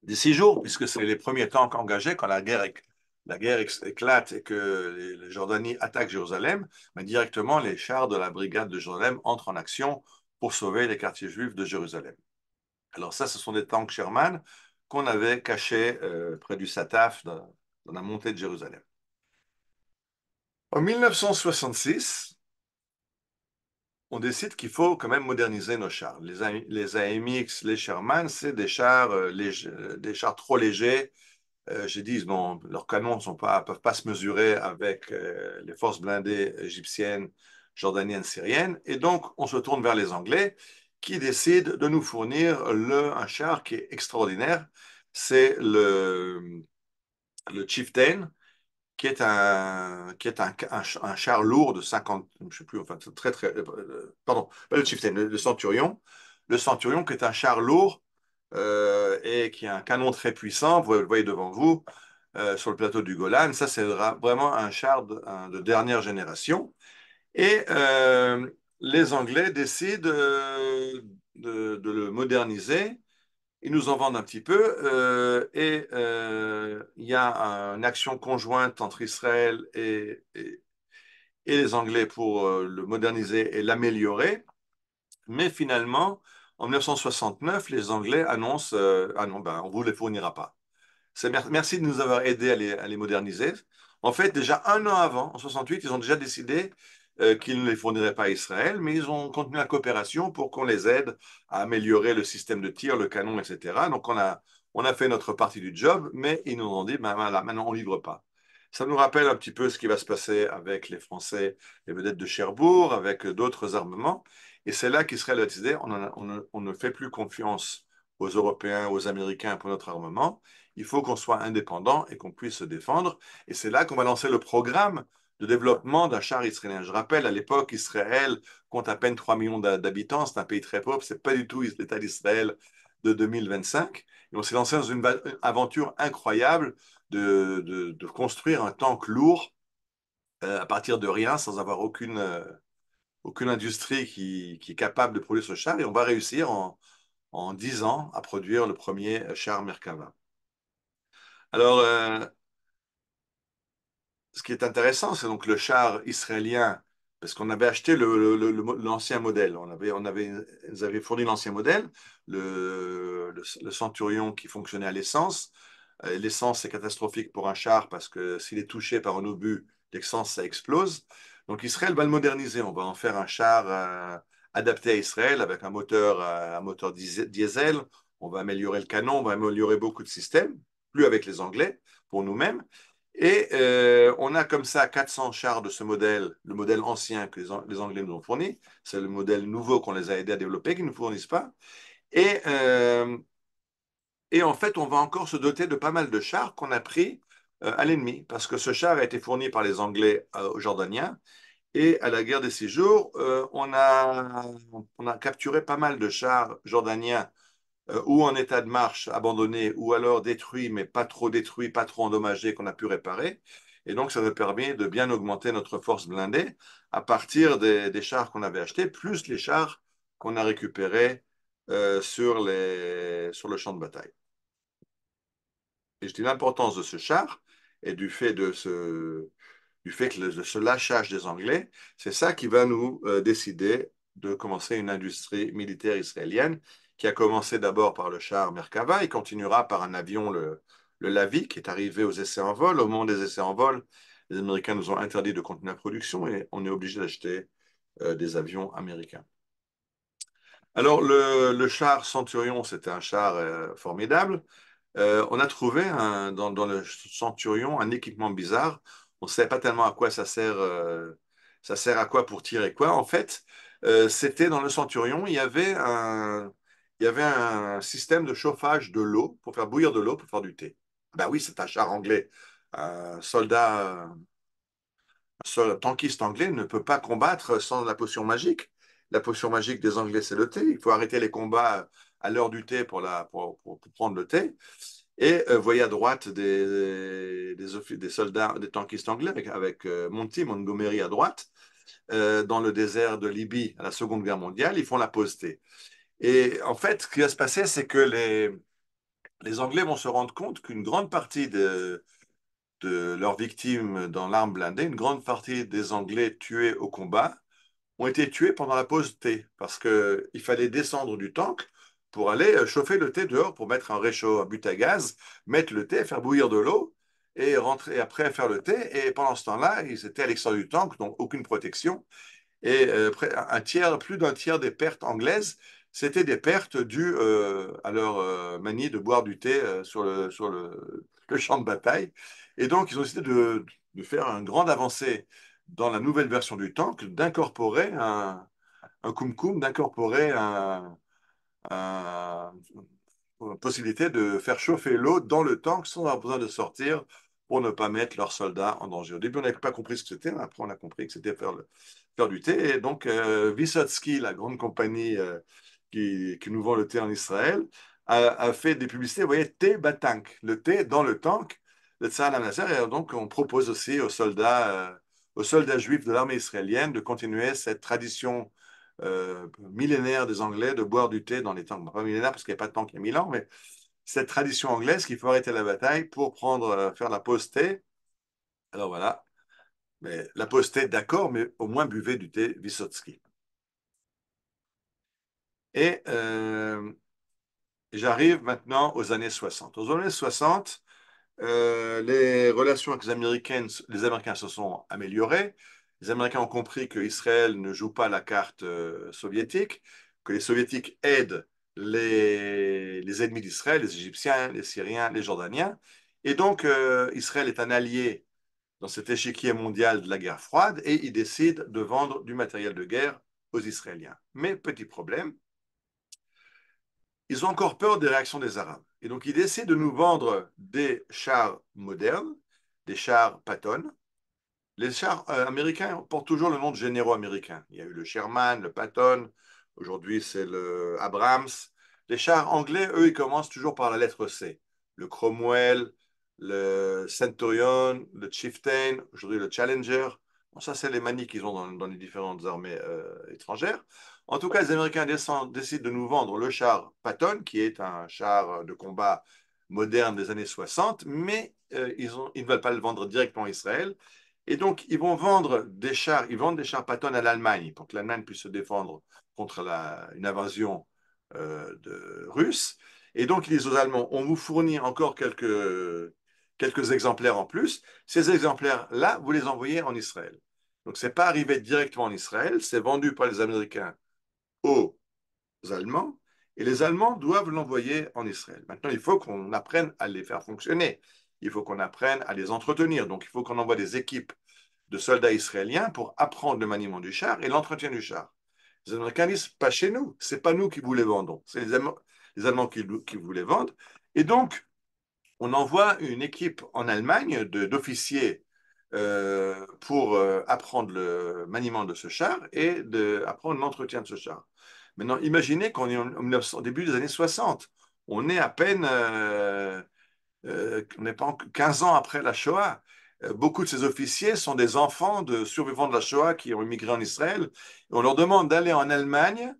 des 6 jours, puisque c'est les premiers tanks engagés quand la guerre éclate et que les Jordanie attaquent Jérusalem, mais directement les chars de la brigade de Jérusalem entrent en action pour sauver les quartiers juifs de Jérusalem. Alors ça, ce sont des tanks Sherman qu'on avait cachés près du Sataf dans la montée de Jérusalem. En 1966, on décide qu'il faut quand même moderniser nos chars. Les AMX, les Sherman, c'est des chars, des chars trop légers. J'ai dit, bon, leurs canons ne peuvent pas se mesurer avec les forces blindées égyptiennes, jordaniennes, syriennes. Et donc, on se tourne vers les Anglais qui décident de nous fournir un char qui est extraordinaire. C'est le Chieftain, qui est un char lourd de 50, je ne sais plus, enfin, très, très, pardon, pas le Chieftain, le Centurion. Le Centurion, qui est un char lourd et qui a un canon très puissant, vous le voyez devant vous, sur le plateau du Golan. Ça, c'est vraiment un char de dernière génération. Et les Anglais décident de le moderniser. Ils nous en vendent un petit peu et il y a une action conjointe entre Israël et les Anglais pour le moderniser et l'améliorer. Mais finalement, en 1969, les Anglais annoncent ah non, ben, on ne vous les fournira pas. Merci de nous avoir aidés à les moderniser. En fait, déjà un an avant, en 68, ils ont déjà décidé qu'ils ne les fourniraient pas à Israël, mais ils ont continué la coopération pour qu'on les aide à améliorer le système de tir, le canon, etc. Donc, on a fait notre partie du job, mais ils nous ont dit, ben, voilà, maintenant, on ne livre pas. Ça nous rappelle un petit peu ce qui va se passer avec les Français, les vedettes de Cherbourg, avec d'autres armements. Et c'est là qu'Israël a décidé, on ne fait plus confiance aux Européens, aux Américains pour notre armement. Il faut qu'on soit indépendant et qu'on puisse se défendre. Et c'est là qu'on va lancer le programme de développement d'un char israélien. Je rappelle, à l'époque, Israël compte à peine 3 millions d'habitants. C'est un pays très pauvre. C'est pas du tout l'État d'Israël de 2025. Et on s'est lancé dans une aventure incroyable de construire un tank lourd à partir de rien, sans avoir aucune industrie qui est capable de produire ce char. Et on va réussir en 10 ans à produire le premier char Merkava. Alors, ce qui est intéressant, c'est donc le char israélien, parce qu'on avait acheté l'ancien modèle. Ils avaient fourni l'ancien modèle, le Centurion qui fonctionnait à l'essence. L'essence, c'est catastrophique pour un char parce que s'il est touché par un obus, l'essence, ça explose. Donc Israël va le moderniser. On va en faire un char adapté à Israël avec un moteur diesel. On va améliorer le canon, on va améliorer beaucoup de systèmes, plus avec les Anglais, pour nous-mêmes. Et on a comme ça 400 chars de ce modèle, le modèle ancien que les Anglais nous ont fourni. C'est le modèle nouveau qu'on les a aidés à développer, qu'ils ne nous fournissent pas. Et, euh, et en fait, on va encore se doter de pas mal de chars qu'on a pris à l'ennemi, parce que ce char a été fourni par les Anglais aux Jordaniens. Et à la guerre des 6 jours, on a capturé pas mal de chars jordaniens ou en état de marche, abandonnés, ou alors détruits, mais pas trop détruits, pas trop endommagés, qu'on a pu réparer. Et donc, ça nous permet de bien augmenter notre force blindée à partir des chars qu'on avait achetés, plus les chars qu'on a récupérés sur le champ de bataille. Et je dis l'importance de ce char et du fait que ce lâchage des Anglais, c'est ça qui va nous décider de commencer une industrie militaire israélienne qui a commencé d'abord par le char Merkava et continuera par un avion, le Lavi, qui est arrivé aux essais en vol. Au moment des essais en vol, les Américains nous ont interdit de continuer la production et on est obligé d'acheter des avions américains. Alors, le char Centurion, c'était un char formidable. On a trouvé dans le Centurion un équipement bizarre. On ne savait pas tellement à quoi ça sert à quoi pour tirer quoi. En fait, c'était dans le Centurion, il y avait un système de chauffage de l'eau pour faire bouillir de l'eau pour faire du thé. Ben oui, c'est un char anglais. Un soldat, un tankiste anglais ne peut pas combattre sans la potion magique. La potion magique des Anglais, c'est le thé. Il faut arrêter les combats à l'heure du thé pour prendre le thé. Et voyez à droite des soldats, des tankistes anglais avec Monty Montgomery à droite, dans le désert de Libye à la Seconde Guerre mondiale. Ils font la pause thé. Et en fait, ce qui va se passer, c'est que les Anglais vont se rendre compte qu'une grande partie de leurs victimes dans l'arme blindée, une grande partie des Anglais tués au combat, ont été tués pendant la pause thé parce qu'il fallait descendre du tank pour aller chauffer le thé dehors pour mettre un réchaud, un but à gaz, mettre le thé, faire bouillir de l'eau et rentrer après faire le thé. Et pendant ce temps-là, ils étaient à l'extérieur du tank, donc aucune protection. Et plus d'un tiers des pertes anglaises, c'était des pertes dues à leur manie de boire du thé le champ de bataille. Et donc, ils ont décidé de faire une grande avancée dans la nouvelle version du tank, d'incorporer un kumkum, d'incorporer une possibilité de faire chauffer l'eau dans le tank sans avoir besoin de sortir pour ne pas mettre leurs soldats en danger. Au début, on n'avait pas compris ce que c'était, après on a compris que c'était faire du thé. Et donc, Vysotsky, la grande compagnie qui nous vend le thé en Israël, a fait des publicités, vous voyez, thé batank, le thé dans le tank, le Tsar al-Nasser. Et donc, on propose aussi aux soldats juifs de l'armée israélienne de continuer cette tradition millénaire des Anglais de boire du thé dans les tanks. Pas millénaire parce qu'il n'y a pas de tank il y a 1000 ans, mais cette tradition anglaise qu'il faut arrêter la bataille pour faire la pause thé. Alors voilà, mais la pause thé, d'accord, mais au moins buvez du thé Vysotsky. Et j'arrive maintenant aux années 60. Aux années 60, les relations avec les Américains se sont améliorées. Les Américains ont compris que Israël ne joue pas la carte soviétique, que les Soviétiques aident les ennemis d'Israël, les Égyptiens, les Syriens, les Jordaniens. Et donc, Israël est un allié dans cet échiquier mondial de la guerre froide et ils décident de vendre du matériel de guerre aux Israéliens. Mais petit problème, ils ont encore peur des réactions des Arabes. Et donc ils décident de nous vendre des chars modernes, des chars Patton. Les chars américains portent toujours le nom de généraux américains. Il y a eu le Sherman, le Patton, aujourd'hui c'est le Abrams. Les chars anglais, eux, ils commencent toujours par la lettre C. Le Cromwell, le Centurion, le Chieftain, aujourd'hui le Challenger. Bon, ça, c'est les manies qu'ils ont dans les différentes armées étrangères. En tout cas, les Américains décident de nous vendre le char Patton, qui est un char de combat moderne des années 60, mais ils ne veulent pas le vendre directement à Israël. Et donc, ils vont vendre des chars, ils vendent des chars Patton à l'Allemagne pour que l'Allemagne puisse se défendre contre une invasion russe. Et donc, ils disent aux Allemands, on vous fournit encore quelques exemplaires en plus. Ces exemplaires-là, vous les envoyez en Israël. Donc, ce n'est pas arrivé directement en Israël, c'est vendu par les Américains aux Allemands, et les Allemands doivent l'envoyer en Israël. Maintenant, il faut qu'on apprenne à les faire fonctionner. Il faut qu'on apprenne à les entretenir. Donc, il faut qu'on envoie des équipes de soldats israéliens pour apprendre le maniement du char et l'entretien du char. Les Américains disent, pas chez nous, c'est pas nous qui vous les vendons, c'est les Allemands qui vous les vendent. Et donc, on envoie une équipe en Allemagne d'officiers pour apprendre le maniement de ce char et apprendre l'entretien de ce char. Maintenant, imaginez qu'on est au début des années 60. On est à peine, on n'est pas 15 ans après la Shoah. Beaucoup de ces officiers sont des enfants de survivants de la Shoah qui ont immigré en Israël. Et on leur demande d'aller en Allemagne.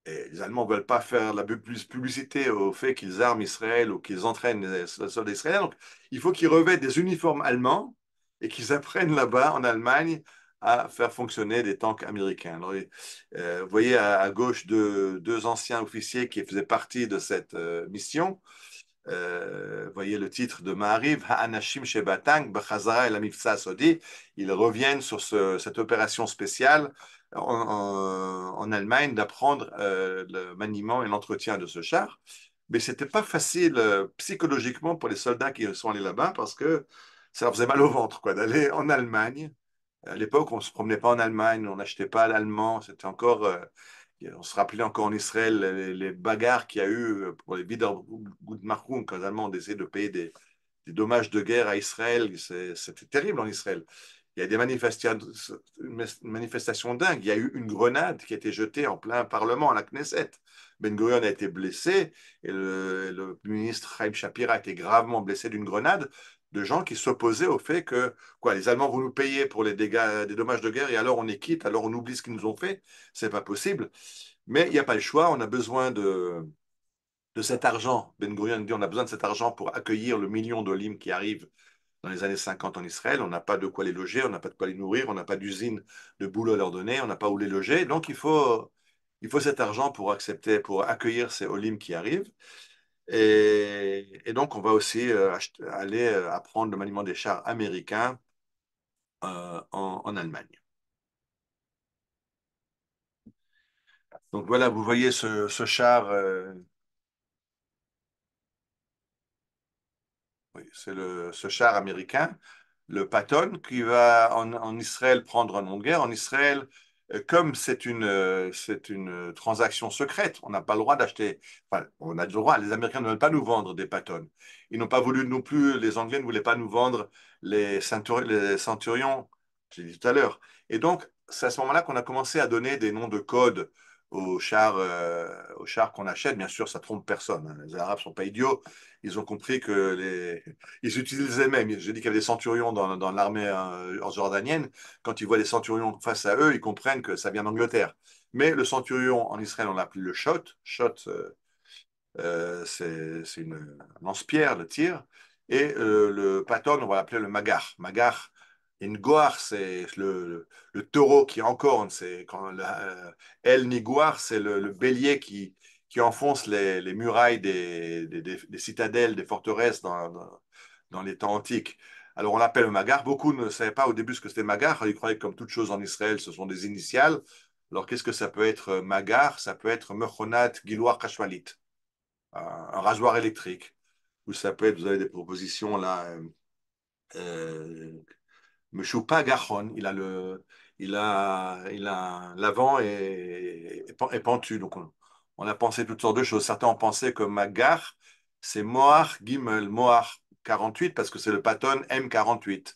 Et les Allemands ne veulent pas faire la publicité au fait qu'ils arment Israël ou qu'ils entraînent les soldats israéliens. Donc, il faut qu'ils revêtent des uniformes allemands et qu'ils apprennent là-bas, en Allemagne, à faire fonctionner des tanks américains. Alors, vous voyez à gauche deux anciens officiers qui faisaient partie de cette mission. Voyez le titre de Ma'ariv, Ha'anashim Shebatang, Bechazara el Amifsa Sodi. Ils reviennent sur cette opération spéciale en Allemagne d'apprendre le maniement et l'entretien de ce char. Mais ce n'était pas facile psychologiquement pour les soldats qui sont allés là-bas parce que ça leur faisait mal au ventre quoi, d'aller en Allemagne. À l'époque, on ne se promenait pas en Allemagne, on n'achetait pas l'allemand, c'était encore on se rappelait encore en Israël les bagarres qu'il y a eu pour les Wiedergutmachung quand les Allemands ont décidé de payer des dommages de guerre à Israël. C'était terrible en Israël. Il y a des manifestations dingues. Il y a eu une grenade qui a été jetée en plein Parlement à la Knesset. Ben Gurion a été blessé et le ministre Chaim Shapira a été gravement blessé d'une grenade de gens qui s'opposaient au fait que les Allemands vont nous payer pour les dégâts, des dommages de guerre et alors on est quitte, alors on oublie ce qu'ils nous ont fait. C'est pas possible. Mais il n'y a pas le choix. On a besoin de cet argent. Ben Gurion dit on a besoin de cet argent pour accueillir le million d'Olim qui arrive dans les années 50 en Israël. On n'a pas de quoi les loger, on n'a pas de quoi les nourrir, on n'a pas d'usine de boulot à leur donner, on n'a pas où les loger. Donc il faut cet argent pour accueillir ces Olim qui arrivent. Et donc, on va aussi aller apprendre le maniement des chars américains en Allemagne. Donc voilà, vous voyez ce char, oui, c'est ce char américain, le Patton, qui va en Israël prendre un nom de guerre. En Israël, comme c'est une transaction secrète, on n'a pas le droit d'acheter, enfin, on a le droit, les Américains ne veulent pas nous vendre des Patton. Ils n'ont pas voulu non plus, les Anglais ne voulaient pas nous vendre les Centurions, j'ai dit tout à l'heure. Et donc, c'est à ce moment-là qu'on a commencé à donner des noms de code aux chars qu'on achète. Bien sûr, ça trompe personne, hein. Les Arabes ne sont pas idiots. Ils ont compris que ils utilisaient même, j'ai dit qu'il y avait des centurions dans l'armée jordanienne. Quand ils voient des centurions face à eux, ils comprennent que ça vient d'Angleterre. Mais le centurion en Israël, on l'appelle le shot. Shot, c'est un lance-pierre, le tir. Et le patton, on va l'appeler le magar. Magar, une goar, c'est le taureau qui encorne. C'est quand El Niguar, c'est le bélier qui enfonce les murailles des citadelles, des forteresses dans les temps antiques. Alors on l'appelle le magar. Beaucoup ne savaient pas au début ce que c'était magar. Ils croyaient que comme toute chose en Israël, ce sont des initiales. Alors qu'est-ce que ça peut être magar? Ça peut être Mechonat Giloir Kashmalit, un rasoir électrique. Ou ça peut être, vous avez des propositions là, euh, Meshupa Gachon, l'avant est pentu. Donc on a pensé toutes sortes de choses. Certains ont pensé que Magar, c'est Moar Gimel, Moar 48, parce que c'est le patton M48.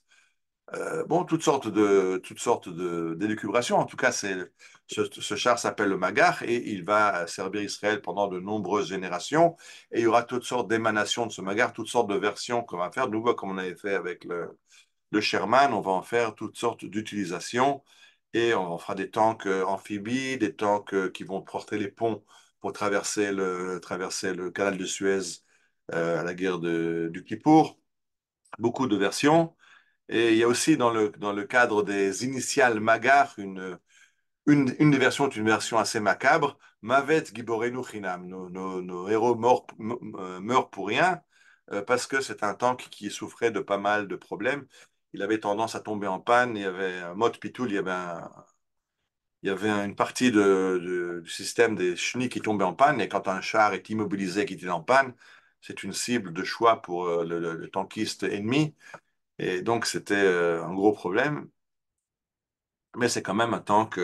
Bon, d'élucubrations. En tout cas, ce char s'appelle le Magar et il va servir Israël pendant de nombreuses générations. Et il y aura toutes sortes d'émanations de ce Magar, toutes sortes de versions qu'on va faire. De nouveau, comme on avait fait avec le Sherman, on va en faire toutes sortes d'utilisations et on fera des tanks amphibies, des tanks qui vont porter les ponts pour traverser le canal de Suez à la guerre du Kippour. Beaucoup de versions. Et il y a aussi dans le cadre des initiales Magar, une des versions est une version assez macabre. Mavet Giborenu Chinam, nos héros meurent pour rien, parce que c'est un tank qui souffrait de pas mal de problèmes. Il avait tendance à tomber en panne. Il y avait un mode Pitoul, il y avait une partie du système des chenilles qui tombait en panne. Et quand un char est immobilisé, qui est en panne, c'est une cible de choix pour le tankiste ennemi. Et donc, c'était un gros problème. Mais c'est quand même un tank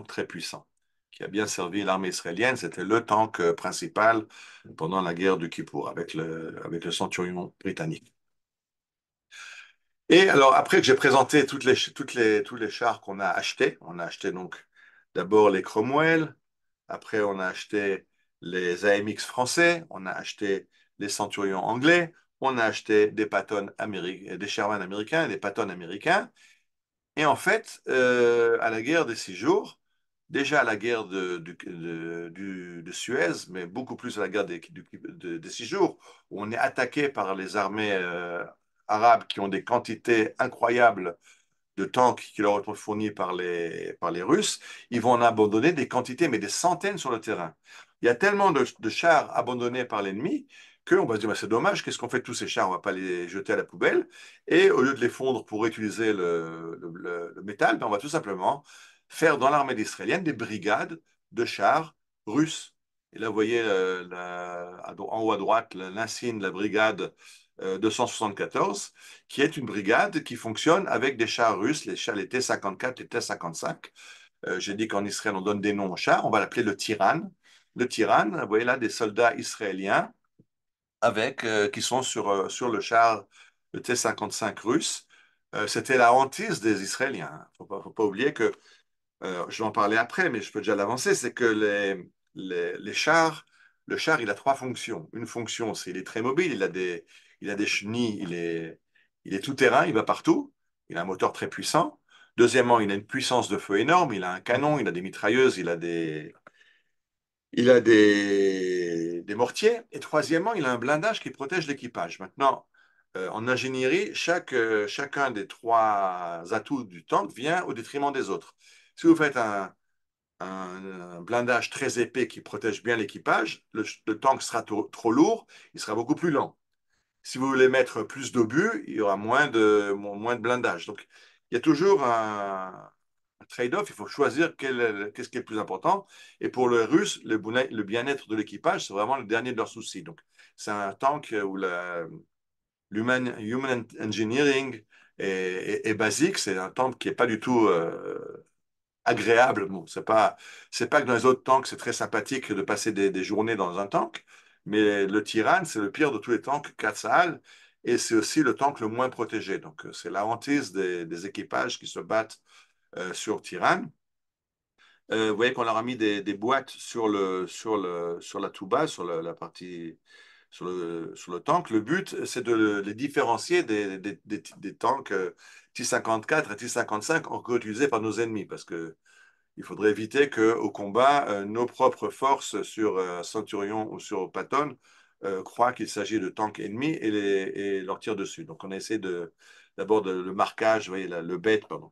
très puissant qui a bien servi l'armée israélienne. C'était le tank principal pendant la guerre du Kippour avec le centurion britannique. Et alors, après que j'ai présenté tous les chars qu'on a achetés, on a acheté donc d'abord les Cromwell, après on a acheté les AMX français, on a acheté les Centurions anglais, on a acheté des Patton américains, des Sherman américains et des Patton américains. Et en fait, à la guerre des 6 jours, déjà à la guerre de Suez, mais beaucoup plus à la guerre des 6 jours, où on est attaqué par les armées arabes qui ont des quantités incroyables de tanks qui leur sont fournis par les Russes, ils vont en abandonner des quantités, mais des centaines sur le terrain. Il y a tellement de chars abandonnés par l'ennemi qu'on va se dire, bah, c'est dommage, qu'est-ce qu'on fait de tous ces chars? On ne va pas les jeter à la poubelle. Et au lieu de les fondre pour utiliser le métal, ben, on va tout simplement faire dans l'armée israélienne des brigades de chars russes. Et là, vous voyez en haut à droite l'insigne de la brigade 274 qui est une brigade qui fonctionne avec des chars russes, les T-54 et T-55. J'ai dit qu'en Israël, on donne des noms aux chars. On va l'appeler le Tyran. Le Tyran, vous voyez là des soldats israéliens qui sont sur le char, le T-55 russe. C'était la hantise des Israéliens. Faut pas oublier que je vais en parler après, mais je peux déjà l'avancer, c'est que les chars, le char, il a trois fonctions. Une fonction, c'est il est très mobile, il a des chenilles, il est tout terrain, il va partout, il a un moteur très puissant. Deuxièmement, il a une puissance de feu énorme, il a un canon, il a des mitrailleuses, il a des mortiers. Et troisièmement, il a un blindage qui protège l'équipage. Maintenant, en ingénierie, chacun des trois atouts du tank vient au détriment des autres. Si vous faites un blindage très épais qui protège bien l'équipage, le tank sera trop lourd, il sera beaucoup plus lent. Si vous voulez mettre plus d'obus, il y aura moins de blindage. Donc, il y a toujours un trade-off, il faut choisir qu'est-ce qui est le plus important. Et pour les Russes, le bien-être de l'équipage, c'est vraiment le dernier de leurs soucis. Donc, c'est un tank où l'human engineering est basique, c'est un tank qui n'est pas du tout agréable. Bon, c'est pas que dans les autres tanks, c'est très sympathique de passer des journées dans un tank, mais le Tyran, c'est le pire de tous les tanks Katsal, et c'est aussi le tank le moins protégé. Donc, c'est la hantise des équipages qui se battent sur Tyran. Vous voyez qu'on leur a mis des boîtes sur la touba, la partie, sur le tank. Le but, c'est de les différencier des tanks T-54 et T-55 encore utilisés par nos ennemis, parce que il faudrait éviter qu'au combat, nos propres forces sur Centurion ou sur Patton croient qu'il s'agit de tanks ennemis et leur tirent dessus. Donc on essaie d'abord le marquage, vous voyez, le bête, pardon,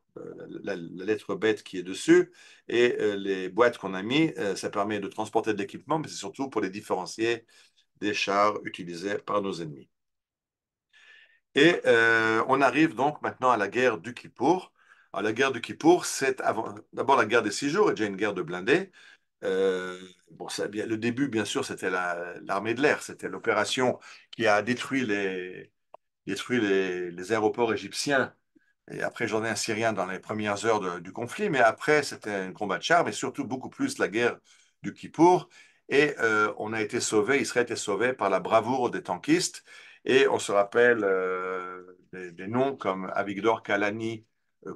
la lettre bête qui est dessus, et les boîtes qu'on a mis, ça permet de transporter de l'équipement, mais c'est surtout pour les différencier des chars utilisés par nos ennemis. Et on arrive donc maintenant à la guerre du Kippour. Alors, la guerre du Kippour, c'est d'abord la guerre des 6 jours, et déjà une guerre de blindés. Bon, le début, bien sûr, c'était l'armée de l'air. C'était l'opération qui a détruit détruit les aéroports égyptiens et après Jordaniens syriens dans les premières heures du conflit, mais après c'était un combat de chars, mais surtout beaucoup plus la guerre du Kippour. Et on a été sauvé, Israël a été sauvé par la bravoure des tankistes. Et on se rappelle des noms comme Avigdor Kalani,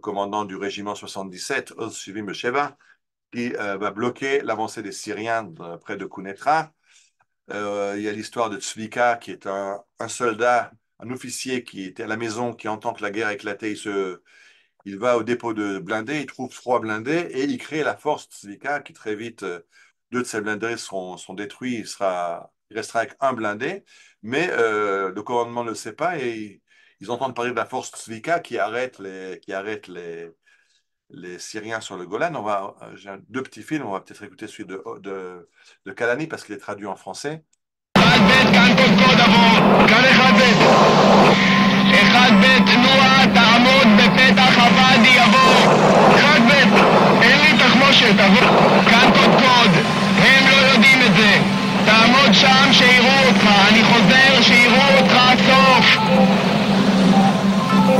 commandant du régiment 77, Oz Shivim Besheva, qui va bloquer l'avancée des Syriens près de Kounetra. Il y a l'histoire de Tzvika, qui est un soldat, un officier qui était à la maison, qui entend que la guerre a éclaté, il va au dépôt de blindés, il trouve 3 blindés et il crée la force Tzvika, qui très vite, 2 de ces blindés sont détruits, il restera avec un blindé, mais le commandement ne le sait pas et ils entendent parler de la force Tzvika qui arrête les Syriens sur le Golan. J'ai 2 petits films, on va peut-être écouter celui de Kalani parce qu'il est traduit en français.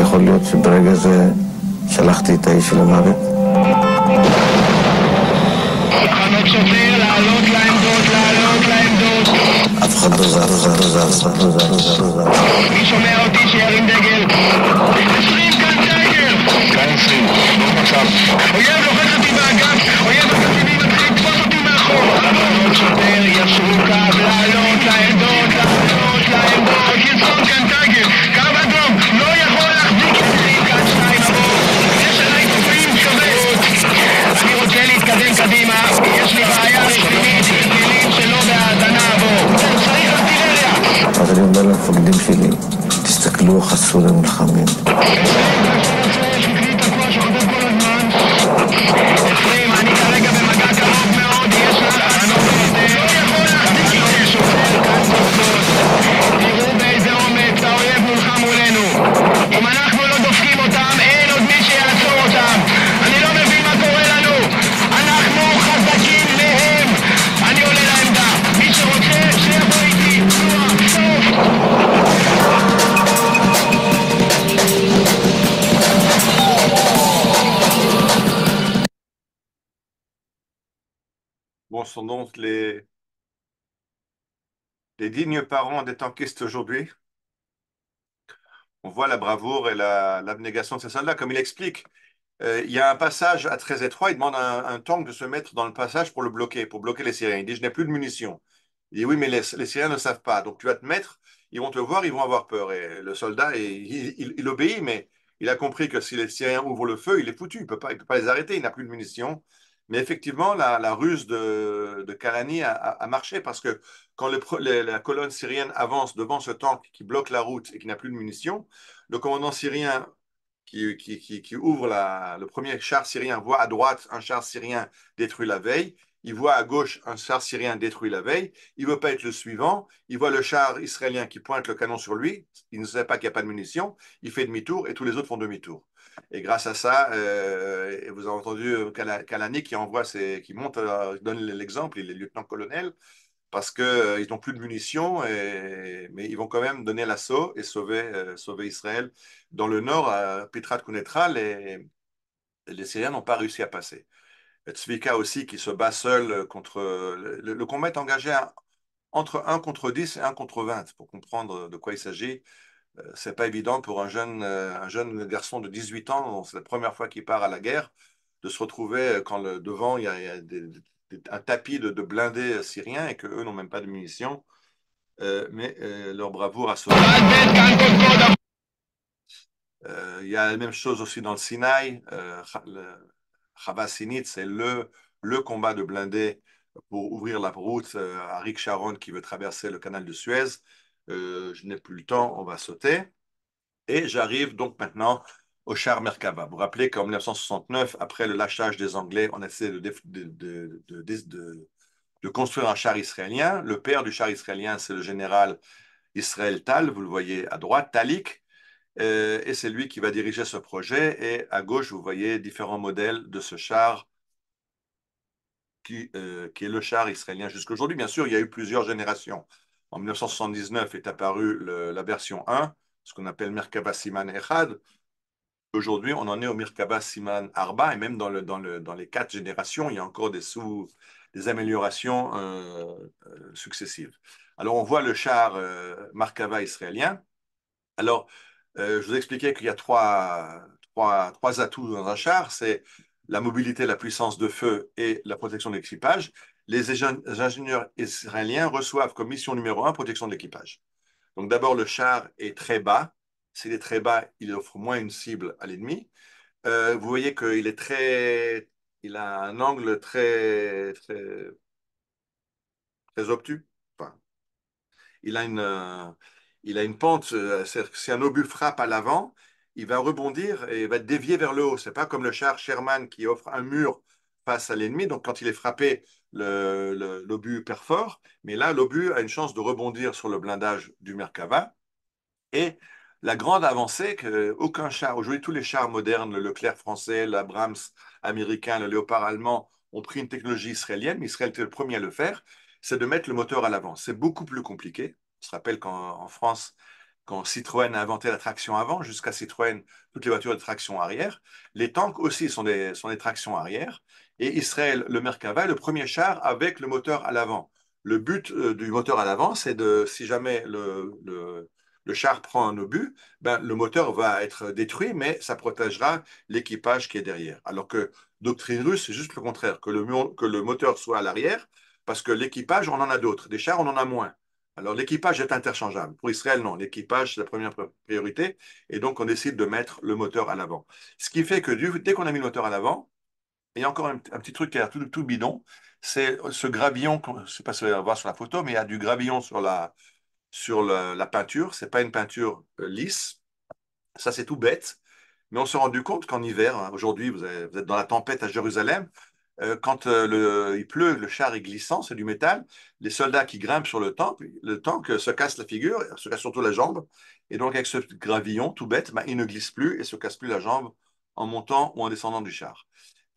יכול להיות שברגע זה שלחתי את האיש למוות? תחנות שוטר, לעלות לעמדות. אף אחד לא זז. מי שומע אותי שירים דגל? 20 כאן דגל! כאן 20, לא מצב. אויב לוחץ אותי באגף, אויב הגרעיני מתחיל לתפוס אותי מאחור. תחנות שוטר, ישרו קו, לעלות לעמדות. ירצון כאן דגל, קו אדום, לא יכול להחזיק את זה. כאן 2 עבור. יש עליי תופעים כבד. אני רוצה להתקדם קדימה, יש לי בעיה רצינית, כלים שלא בהאזנה בו. צריך ארטילריה. אז אני אומר למפקדים שלי, תסתכלו איך עשו למלחמים. 20, אני כרגע במגע קרוב מאוד, יש לך תחנות לא יכול להחזיק את זה. שוטר כאן תופסות. תראו באיזה אומץ האויב מולך מולנו. אם אנחנו לא דופקים אותם, אין עוד מי שיעצור אותם. אני לא מבין מה קורה לנו. אנחנו חזקים מהם. אני עולה לעמדה. מי שרוצה, שיבוא איתי. סוף. Bon, ce sont donc les dignes parents des tankistes aujourd'hui. On voit la bravoure et l'abnégation de ces soldats, comme il explique. Il y a un passage à très étroit, il demande à un tank de se mettre dans le passage pour le bloquer, pour bloquer les Syriens. Il dit, je n'ai plus de munitions. Il dit, oui, mais les Syriens ne savent pas. Donc tu vas te mettre, ils vont te voir, ils vont avoir peur. Et le soldat, il obéit, mais il a compris que si les Syriens ouvrent le feu, il est foutu. Il peut pas les arrêter, il n'a plus de munitions. Mais effectivement, la ruse de Kalani a marché parce que quand la colonne syrienne avance devant ce tank qui bloque la route et qui n'a plus de munitions, le commandant syrien qui ouvre le premier char syrien voit à droite un char syrien détruit la veille, il voit à gauche un char syrien détruit la veille, il ne veut pas être le suivant, il voit le char israélien qui pointe le canon sur lui, il ne sait pas qu'il n'y a pas de munitions, il fait demi-tour et tous les autres font demi-tour. Et grâce à ça, vous avez entendu Kalani qui monte, donne l'exemple, il est lieutenant-colonel, parce qu'ils n'ont plus de munitions, mais ils vont quand même donner l'assaut et sauver Israël. Dans le nord, à Petrat Kunetra, les Syriens n'ont pas réussi à passer. Tzvika aussi, qui se bat seul contre... Le combat est engagé entre 1 contre 10 et 1 contre 20, pour comprendre de quoi il s'agit. C'est pas évident pour un jeune garçon de 18 ans, c'est la première fois qu'il part à la guerre, de se retrouver quand devant il y a un tapis de blindés syriens et qu'eux n'ont même pas de munitions. Mais leur bravoure a sauvé. Il y a la même chose aussi dans le Sinaï. Chava Sinit, c'est le combat de blindés pour ouvrir la route à Rick Sharon qui veut traverser le canal de Suez. Je n'ai plus le temps, on va sauter. Et j'arrive donc maintenant au char Merkava. Vous vous rappelez qu'en 1969, après le lâchage des Anglais, on a essayé de construire un char israélien. Le père du char israélien, c'est le général Israël Tal, vous le voyez à droite, Talik, et c'est lui qui va diriger ce projet. Et à gauche, vous voyez différents modèles de ce char qui est le char israélien jusqu'à aujourd'hui. Bien sûr, il y a eu plusieurs générations. En 1979 est apparue la version 1, ce qu'on appelle Merkava Siman Echad. Aujourd'hui, on en est au Merkava Siman Arba, et même dans les 4 générations, il y a encore des améliorations successives. Alors, on voit le char Merkava israélien. Alors, je vous ai expliqué qu'il y a trois atouts dans un char, c'est la mobilité, la puissance de feu et la protection de l'équipage. Les ingénieurs israéliens reçoivent comme mission numéro un protection de l'équipage. Donc d'abord, le char est très bas. S'il est très bas, il offre moins une cible à l'ennemi. Vous voyez il a un angle très obtus. Enfin, il a une, euh, il a une pente. C'est-à-dire que si un obus frappe à l'avant, il va rebondir et il va dévier vers le haut. C'est pas comme le char Sherman qui offre un mur face à l'ennemi. Donc quand il est frappé, l'obus perfore. Mais là, l'obus a une chance de rebondir sur le blindage du Merkava. Et la grande avancée, qu'aucun char, aujourd'hui tous les chars modernes, le Leclerc français, l'Abrams américain, le Léopard allemand, ont pris une technologie israélienne, mais Israël était le premier à le faire, c'est de mettre le moteur à l'avant. C'est beaucoup plus compliqué. On se rappelle qu'en France, quand Citroën a inventé la traction avant, jusqu'à Citroën, toutes les voitures de traction arrière, les tanks aussi sont des tractions arrière. Et Israël, le Merkava, est le premier char avec le moteur à l'avant. Le but du moteur à l'avant, c'est si jamais le char prend un obus, ben, le moteur va être détruit, mais ça protégera l'équipage qui est derrière. Alors que doctrine russe, c'est juste le contraire, que le moteur soit à l'arrière, parce que l'équipage, on en a d'autres. Des chars, on en a moins. Alors l'équipage est interchangeable. Pour Israël, non. L'équipage, c'est la première priorité, et donc on décide de mettre le moteur à l'avant. Ce qui fait que dès qu'on a mis le moteur à l'avant, il y a encore un petit truc qui a l'air tout bidon, c'est ce gravillon, je ne sais pas si vous allez voir sur la photo, mais il y a du gravillon sur la peinture. C'est pas une peinture lisse. Ça, c'est tout bête. Mais on s'est rendu compte qu'en hiver, hein, aujourd'hui, vous êtes dans la tempête à Jérusalem, quand il pleut, le char est glissant, c'est du métal. Les soldats qui grimpent sur le tank se cassent la figure, se cassent surtout la jambe. Et donc, avec ce gravillon tout bête, ben, il ne glisse plus et se casse plus la jambe en montant ou en descendant du char.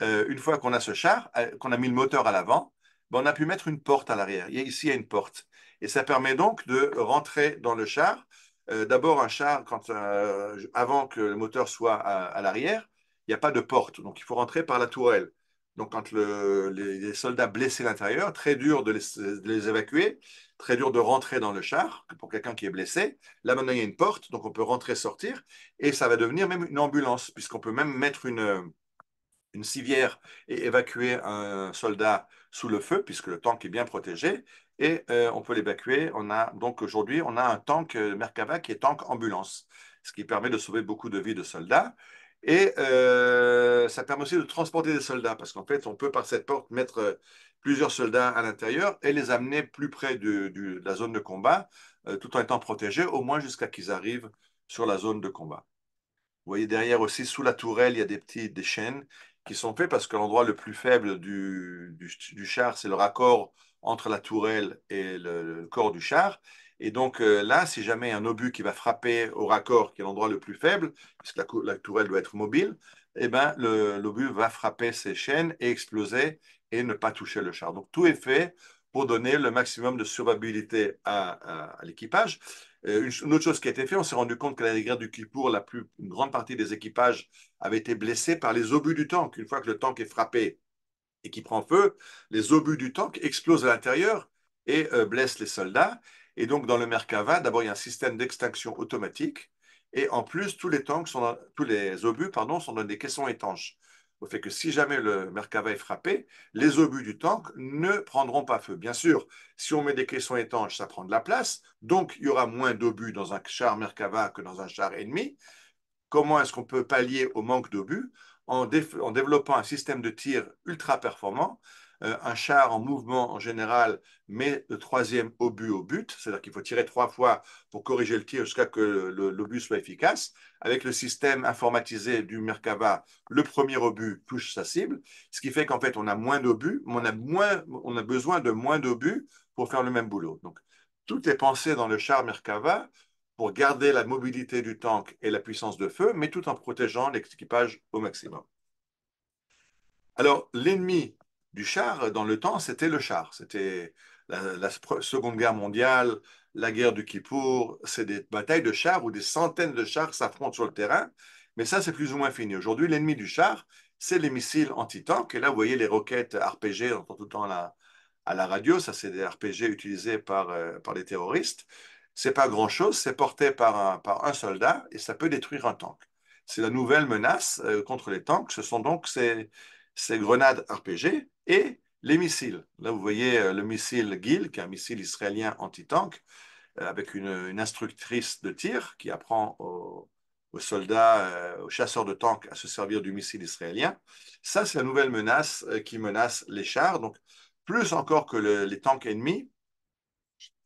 Une fois qu'on a ce char, qu'on a mis le moteur à l'avant, ben, on a pu mettre une porte à l'arrière. Ici, il y a une porte. Et ça permet donc de rentrer dans le char. D'abord, un char, avant que le moteur soit à l'arrière, il n'y a pas de porte. Donc, il faut rentrer par la tourelle. Donc, quand les soldats blessés à l'intérieur, très dur de les évacuer, très dur de rentrer dans le char pour quelqu'un qui est blessé. Là, maintenant, il y a une porte, donc on peut rentrer, sortir, et ça va devenir même une ambulance, puisqu'on peut même mettre une civière et évacuer un soldat sous le feu, puisque le tank est bien protégé, et on peut l'évacuer. Donc aujourd'hui, on a un tank Merkava qui est tank ambulance, ce qui permet de sauver beaucoup de vies de soldats. Et ça permet aussi de transporter des soldats, parce qu'en fait, on peut par cette porte mettre plusieurs soldats à l'intérieur et les amener plus près de la zone de combat, tout en étant protégés, au moins jusqu'à qu'ils arrivent sur la zone de combat. Vous voyez derrière aussi, sous la tourelle, il y a des chaînes qui sont faites parce que l'endroit le plus faible du char, c'est le raccord entre la tourelle et le corps du char. Et donc là, si jamais il y a un obus qui va frapper au raccord, qui est l'endroit le plus faible, puisque la tourelle doit être mobile, eh ben, l'obus va frapper ces chaînes et exploser et ne pas toucher le char. Donc tout est fait pour donner le maximum de survivabilité à l'équipage. Une autre chose qui a été faite, on s'est rendu compte que la guerre du Kippour, une grande partie des équipages avaient été blessés par les obus du tank. Une fois que le tank est frappé et qu'il prend feu, les obus du tank explosent à l'intérieur et blessent les soldats. Et donc, dans le Merkava, d'abord, il y a un système d'extinction automatique. Et en plus, tous les obus, pardon, sont dans des caissons étanches. Au fait que si jamais le Merkava est frappé, les obus du tank ne prendront pas feu. Bien sûr, si on met des caissons étanches, ça prend de la place. Donc, il y aura moins d'obus dans un char Merkava que dans un char ennemi. Comment est-ce qu'on peut pallier au manque d'obus? En développant un système de tir ultra performant. Un char en mouvement en général met le troisième obus au but, c'est-à-dire qu'il faut tirer 3 fois pour corriger le tir jusqu'à que l'obus soit efficace. Avec le système informatisé du Merkava, le premier obus touche sa cible, ce qui fait qu'en fait on a moins d'obus, mais on a besoin de moins d'obus pour faire le même boulot. Donc tout est pensé dans le char Merkava pour garder la mobilité du tank et la puissance de feu, mais tout en protégeant l'équipage au maximum. Alors, l'ennemi du char dans le temps, c'était le char. C'était la Seconde Guerre mondiale, la guerre du Kippour, c'est des batailles de chars où des centaines de chars s'affrontent sur le terrain. Mais ça, c'est plus ou moins fini. Aujourd'hui, l'ennemi du char, c'est les missiles anti-tank. Et là, vous voyez les roquettes RPG, on entend tout le temps à la radio. Ça, c'est des RPG utilisés par les terroristes. C'est pas grand-chose. C'est porté par un soldat et ça peut détruire un tank. C'est la nouvelle menace contre les tanks. Ce sont donc ces grenades RPG et les missiles. Là, vous voyez le missile GIL, qui est un missile israélien anti-tank, avec une instructrice de tir qui apprend aux soldats, aux chasseurs de tanks à se servir du missile israélien. Ça, c'est la nouvelle menace qui menace les chars. Donc, plus encore que les tanks ennemis.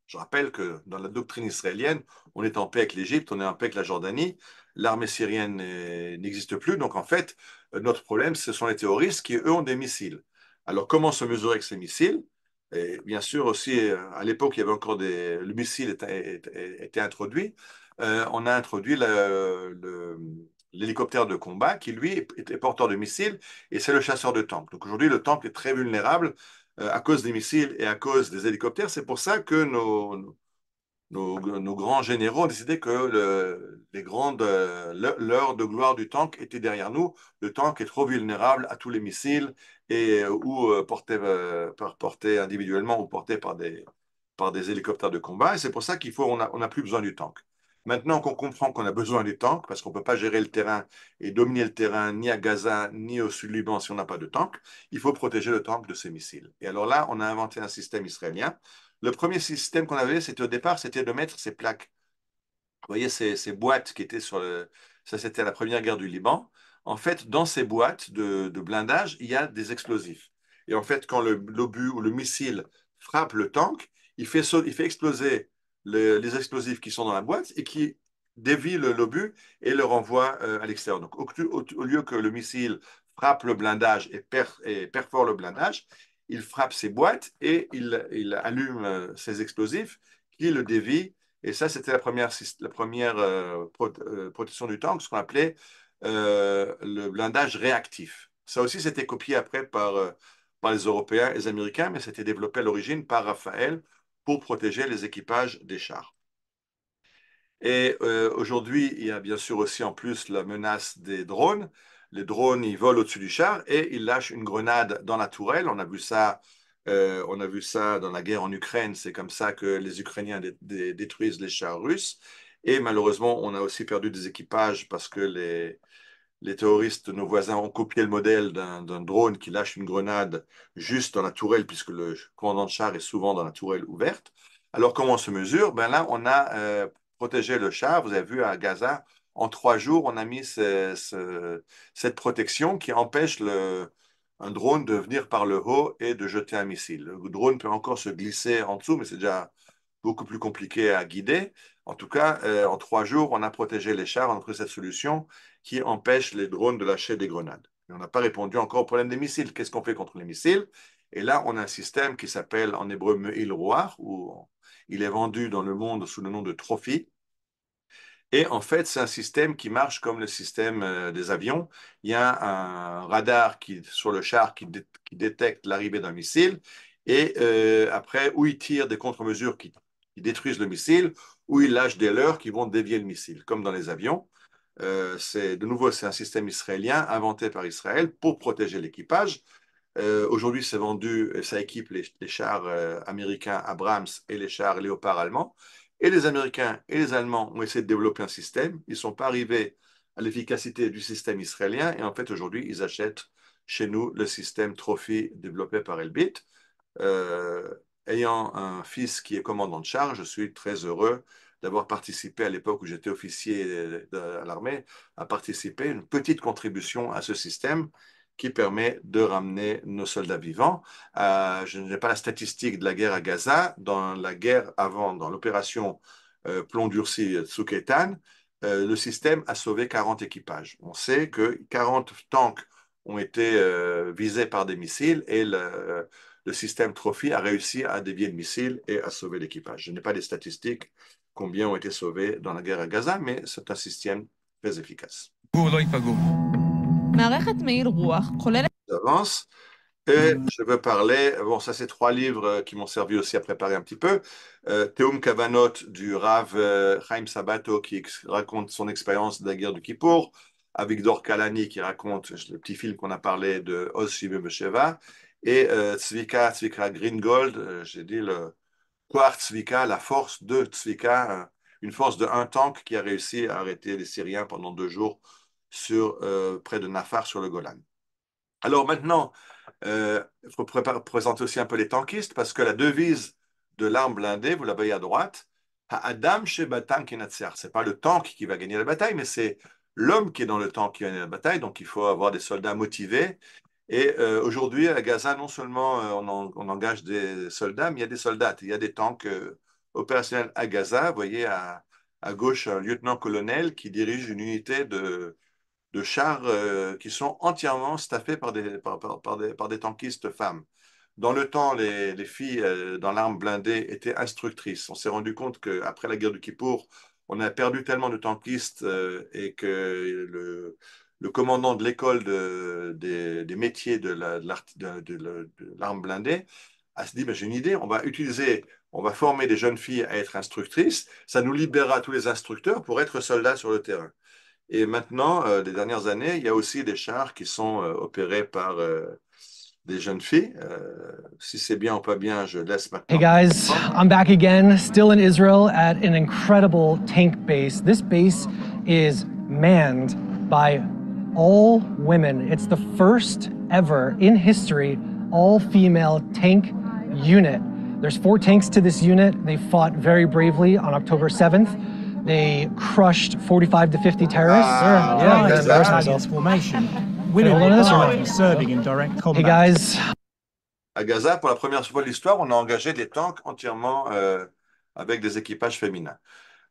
Je rappelle que dans la doctrine israélienne, on est en paix avec l'Égypte, on est en paix avec la Jordanie, l'armée syrienne n'existe plus. Donc, en fait, notre problème, ce sont les terroristes qui, eux, ont des missiles. Alors, comment se mesurer avec ces missiles? Et bien sûr, aussi, à l'époque, il y avait encore le missile était introduit. On a introduit l'hélicoptère de combat qui, lui, était porteur de missiles et c'est le chasseur de tanks. Donc, aujourd'hui, le tank est très vulnérable à cause des missiles et à cause des hélicoptères. C'est pour ça que nos grands généraux ont décidé que l'heure de gloire du tank était derrière nous. Le tank est trop vulnérable à tous les missiles et ou portés individuellement ou portés par des hélicoptères de combat. Et c'est pour ça on a plus besoin du tank. Maintenant qu'on comprend qu'on a besoin du tank, parce qu'on ne peut pas gérer le terrain et dominer le terrain ni à Gaza ni au sud-Liban si on n'a pas de tank, il faut protéger le tank de ces missiles. Et alors là, on a inventé un système israélien. Le premier système qu'on avait, c'était au départ, c'était de mettre ces plaques. Vous voyez ces boîtes qui étaient sur le. Ça, c'était la première guerre du Liban. En fait, dans ces boîtes de blindage, il y a des explosifs. Et en fait, quand l'obus ou le missile frappe le tank, il fait exploser les explosifs qui sont dans la boîte et qui dévient l'obus et le renvoie à l'extérieur. Donc, au lieu que le missile frappe le blindage et perfore le blindage, il frappe ces boîtes et il allume ces explosifs qui le dévient. Et ça, c'était la première protection du tank, ce qu'on appelait le blindage réactif. Ça aussi, c'était copié après par les Européens et les Américains, mais c'était développé à l'origine par Raphaël pour protéger les équipages des chars. Et aujourd'hui, il y a bien sûr aussi en plus la menace des drones. Les drones, ils volent au-dessus du char et ils lâchent une grenade dans la tourelle. On a vu ça dans la guerre en Ukraine. C'est comme ça que les Ukrainiens détruisent les chars russes. Et malheureusement, on a aussi perdu des équipages parce que les terroristes, nos voisins, ont copié le modèle d'un drone qui lâche une grenade juste dans la tourelle, puisque le commandant de char est souvent dans la tourelle ouverte. Alors, comment on se mesure? Ben là, on a protégé le char. Vous avez vu à Gaza, en 3 jours, on a mis cette protection qui empêche un drone de venir par le haut et de jeter un missile. Le drone peut encore se glisser en dessous, mais c'est déjà beaucoup plus compliqué à guider. En tout cas, en 3 jours, on a protégé les chars, on a pris cette solution qui empêche les drones de lâcher des grenades. Et on n'a pas répondu encore au problème des missiles. Qu'est-ce qu'on fait contre les missiles? Et là, on a un système qui s'appelle en hébreu Me'il Roar, où il est vendu dans le monde sous le nom de Trophy. Et en fait, c'est un système qui marche comme le système des avions. Il y a un radar sur le char qui détecte l'arrivée d'un missile. Et après, où il tire des contre-mesures qui détruisent le missile, ou il lâche des leurres qui vont dévier le missile, comme dans les avions. De nouveau, c'est un système israélien inventé par Israël pour protéger l'équipage. Aujourd'hui, c'est vendu, ça équipe les chars américains Abrams et les chars Léopard allemands. Et les Américains et les Allemands ont essayé de développer un système. Ils ne sont pas arrivés à l'efficacité du système israélien. Et en fait, aujourd'hui, ils achètent chez nous le système Trophy développé par Elbit. Ayant un fils qui est commandant de char, je suis très heureux d'avoir participé à l'époque où j'étais officier à l'armée, à participer une petite contribution à ce système qui permet de ramener nos soldats vivants. Je n'ai pas la statistique de la guerre à Gaza. Dans la guerre avant, dans l'opération Plomb durci Tzuk Eitan, le système a sauvé 40 équipages. On sait que 40 tanks ont été visés par des missiles et le système Trophy a réussi à dévier le missile et à sauver l'équipage. Je n'ai pas les statistiques combien ont été sauvés dans la guerre à Gaza, mais c'est un système très efficace. מערכת מאיר רוח כוללת J'avance. Et je veux parler, bon, ça c'est 3 livres qui m'ont servi aussi à préparer un petit peu. Teum Kavanot du Rav Chaim Sabato qui raconte son expérience de la guerre du Kippour. Avigdor Kalani qui raconte le petit film qu'on a parlé de Oz Shivim Besheva. Et Tzvika Greengold, j'ai dit le Koar Tzvika, la force de Tzvika, une force de un tank qui a réussi à arrêter les Syriens pendant 2 jours près de Nafar sur le Golan. Alors maintenant, il faut présenter aussi un peu les tankistes parce que la devise de l'arme blindée, vous la voyez à droite, Ha'adam sheba tank yinatser. C'est pas le tank qui va gagner la bataille, mais c'est l'homme qui est dans le tank qui va gagner la bataille. Donc il faut avoir des soldats motivés. Et aujourd'hui, à Gaza, non seulement on engage des soldats, mais il y a des soldats. Il y a des tanks opérationnels à Gaza. Vous voyez à gauche un lieutenant-colonel qui dirige une unité de chars qui sont entièrement staffés par des tankistes femmes. Dans le temps, les filles dans l'arme blindée étaient instructrices. On s'est rendu compte qu'après la guerre du Kippour, on a perdu tellement de tankistes et que le commandant de l'école des métiers de l'arme blindée a se dit, ben, j'ai une idée, on va former des jeunes filles à être instructrices, ça nous libérera tous les instructeurs pour être soldats sur le terrain. Et maintenant, les dernières années, il y a aussi des chars qui sont opérés par des jeunes filles. Si c'est bien ou pas bien, je laisse maintenant. Hey guys, I'm back again, still in Israel at an incredible tank base. This base is manned by all women. It's the first ever in history all-female tank unit. There's 4 tanks to this unit. They fought very bravely on October 7th. They crushed 45 to 50 terrorists. Formation. Women serving in direct combat. Hey guys. À Gaza, pour la première fois de l'histoire, on a engagé des tanks entièrement avec des équipages féminins.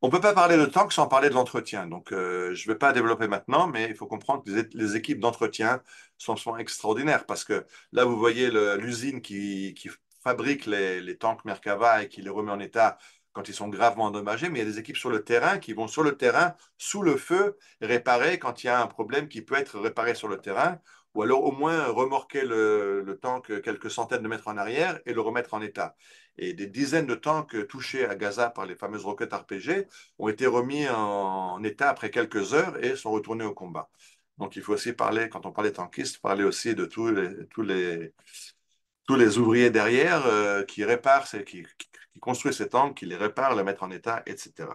On ne peut pas parler de tanks sans parler de l'entretien. Donc, je ne vais pas développer maintenant, mais il faut comprendre que les équipes d'entretien sont extraordinaires parce que là, vous voyez l'usine qui fabrique les tanks Merkava et qui les remet en état quand ils sont gravement endommagés, mais il y a des équipes sur le terrain qui vont sur le terrain, sous le feu, réparer quand il y a un problème qui peut être réparé sur le terrain, ou alors au moins remorquer le tank quelques centaines de mètres en arrière et le remettre en état. Et des dizaines de tanks touchés à Gaza par les fameuses roquettes RPG ont été remis en état après quelques heures et sont retournés au combat. Donc il faut aussi parler, quand on parle des tankistes, parler aussi de tous les ouvriers derrière qui réparent, qui construisent ces tanks, qui les réparent, les mettent en état, etc.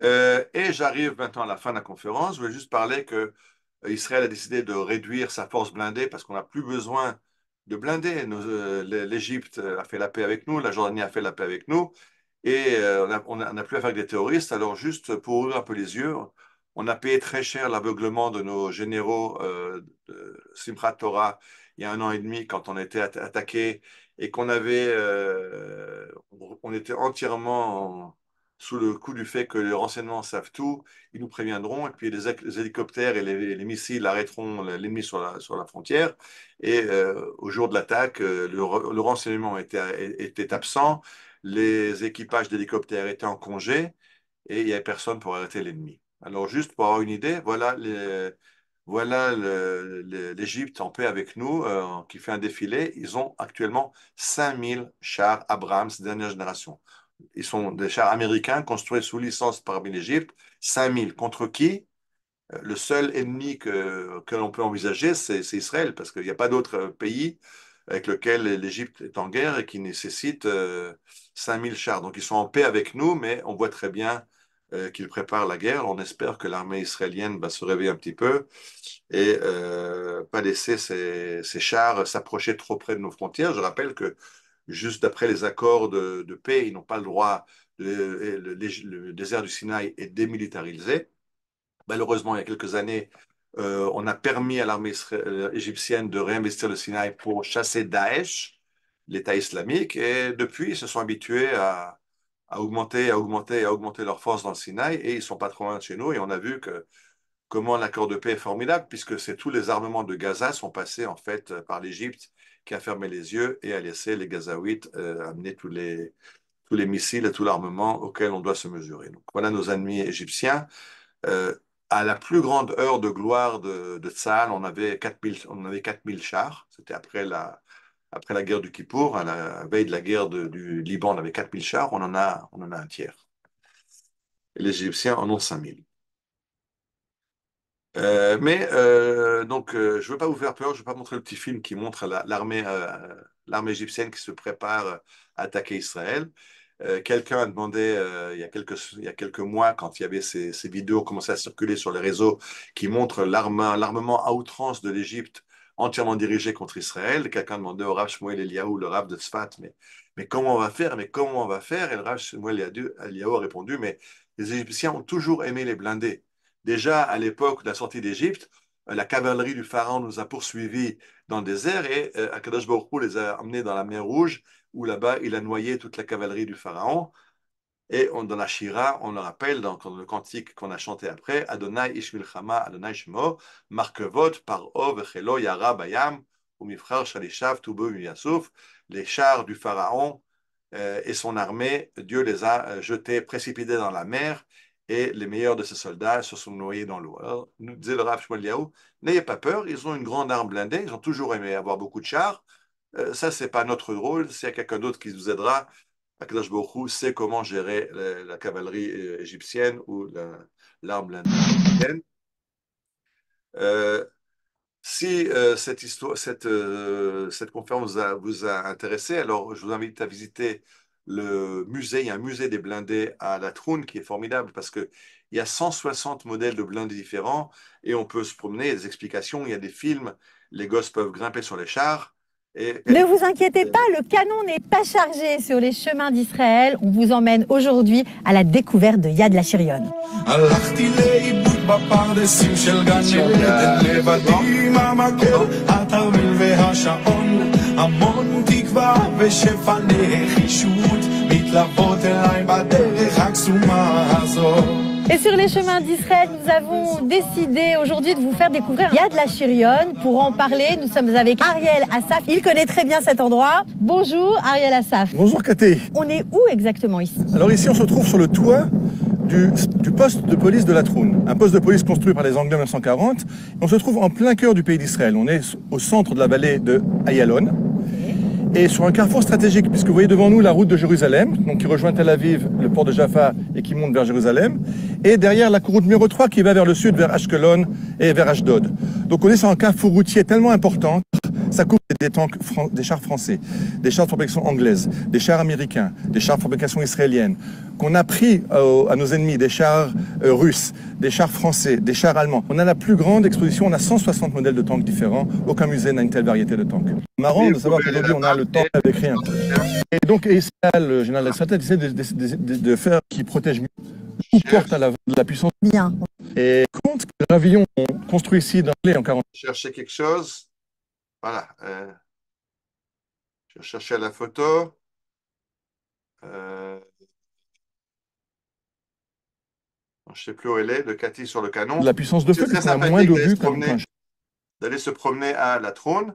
Et j'arrive maintenant à la fin de la conférence. Je voulais juste parler que Israël a décidé de réduire sa force blindée parce qu'on n'a plus besoin de blindés. L'Égypte a fait la paix avec nous, la Jordanie a fait la paix avec nous, et on n'a plus affaire avec des terroristes. Alors juste pour ouvrir un peu les yeux, on a payé très cher l'aveuglement de nos généraux de Simchat Torah il y a 1 an et demi quand on était attaqué et qu'on on était entièrement sous le coup du fait que les renseignements savent tout, ils nous préviendront, et puis les hélicoptères et les missiles arrêteront l'ennemi sur la frontière. Et au jour de l'attaque, le renseignement était absent, les équipages d'hélicoptères étaient en congé, et il n'y avait personne pour arrêter l'ennemi. Alors juste pour avoir une idée, voilà l'Égypte en paix avec nous, qui fait un défilé. Ils ont actuellement 5000 chars Abrams dernière génération. Ils sont des chars américains construits sous licence par l'Égypte. 5000 contre qui? Le seul ennemi que l'on peut envisager, c'est Israël, parce qu'il n'y a pas d'autre pays avec lequel l'Égypte est en guerre et qui nécessite 5000 chars. Donc ils sont en paix avec nous, mais on voit très bien qu'ils préparent la guerre. On espère que l'armée israélienne va se réveiller un petit peu et pas laisser ces chars s'approcher trop près de nos frontières. Je rappelle que juste d'après les accords de paix, ils n'ont pas le droit, le désert du Sinaï est démilitarisé. Malheureusement, il y a quelques années, on a permis à l'armée égyptienne de réinvestir le Sinaï pour chasser Daesh, l'État islamique, et depuis, ils se sont habitués à augmenter leur force dans le Sinaï, et ils ne sont pas trop loin de chez nous, et on a vu comment l'accord de paix est formidable, puisque tous les armements de Gaza sont passés en fait par l'Égypte, qui a fermé les yeux et a laissé les Gazaouites amener tous les missiles et tout l'armement auquel on doit se mesurer. Donc voilà nos ennemis égyptiens. à la plus grande heure de gloire de Tsahal, on avait 4000 chars. C'était après la guerre du Kippour, à la veille de la guerre du Liban, on avait 4000 chars, on en a un tiers. Et les Égyptiens en ont 5000. Donc, je ne veux pas vous faire peur, je ne vais pas montrer le petit film qui montre l'armée égyptienne qui se prépare à attaquer Israël. Quelqu'un a demandé il y a quelques mois, quand il y avait ces vidéos commençaient à circuler sur les réseaux, qui montrent l'armement à outrance de l'Égypte entièrement dirigé contre Israël. Quelqu'un demandait au Rav Shmuel Eliyahu, le Rav de Tzfat, mais comment on va faire? Mais comment on va faire? Et le Rav Shmuel Eliyahu a répondu, mais les Égyptiens ont toujours aimé les blindés. Déjà, à l'époque de la sortie d'Égypte, la cavalerie du pharaon nous a poursuivis dans le désert et Akadosh Baruch Hu les a emmenés dans la mer Rouge, où là-bas, il a noyé toute la cavalerie du pharaon. Et dans la Shira, on le rappelle, dans le cantique qu'on a chanté après, Adonai Ish Milchama, Adonai Shemo, Markevot, Paro, Vechelo, Yara, Bayam, Umifrar, Shalishav, Tubo, Yasuf, les chars du pharaon et son armée, Dieu les a jetés, précipités dans la mer, et les meilleurs de ces soldats se sont noyés dans l'eau. Alors, nous disait le Rav Shmuel Eliyahu, n'ayez pas peur, ils ont une grande arme blindée, ils ont toujours aimé avoir beaucoup de chars. Ça, c'est pas notre rôle, s'il y a quelqu'un d'autre qui nous aidera, Akadosh Baruch Hu sait comment gérer la cavalerie égyptienne ou l'arme blindée égyptienne. Si cette conférence vous a intéressé, alors je vous invite à visiter le musée. Il y a un musée des blindés à La Troune qui est formidable parce qu'il y a 160 modèles de blindés différents et on peut se promener, il y a des explications, il y a des films, les gosses peuvent grimper sur les chars. Ne vous inquiétez pas, le canon n'est pas chargé sur les chemins d'Israël. On vous emmène aujourd'hui à la découverte de Yad Lashirion. Et sur les chemins d'Israël, nous avons décidé aujourd'hui de vous faire découvrir Yad Lashirion. Pour en parler, nous sommes avec Ariel Assaf. Il connaît très bien cet endroit. Bonjour Ariel Assaf. Bonjour Cathy. On est où exactement ici? Alors ici, on se trouve sur le toit du poste de police de La Troune. Un poste de police construit par les Anglais en 1940. On se trouve en plein cœur du pays d'Israël. On est au centre de la vallée de Ayalon. Et sur un carrefour stratégique, puisque vous voyez devant nous la route de Jérusalem, donc qui rejoint Tel Aviv, le port de Jaffa et qui monte vers Jérusalem, et derrière la route numéro 3 qui va vers le sud, vers Ashkelon et vers Ashdod. Donc on est sur un carrefour routier tellement important, ça couvre des chars français, des chars de fabrication anglaise, des chars américains, des chars de fabrication israélienne, qu'on a pris à nos ennemis, des chars russes, des chars français, des chars allemands. On a la plus grande exposition, on a 160 modèles de tanks différents, aucun musée n'a une telle variété de tanks. Marrant de savoir qu'aujourd'hui on a le temps d'écrire un peu. Et donc Israël, le général Nasrallah, essaie de faire qui protège mieux, ou porte à la puissance. Bien. Et compte que les avions construits ici dans les en 40. Chercher quelque chose. Voilà. Je cherchais la photo. Je ne sais plus où elle est, de Cathy sur le canon. La puissance de feu, c'est a moins d'obus d'aller se promener à La Troune.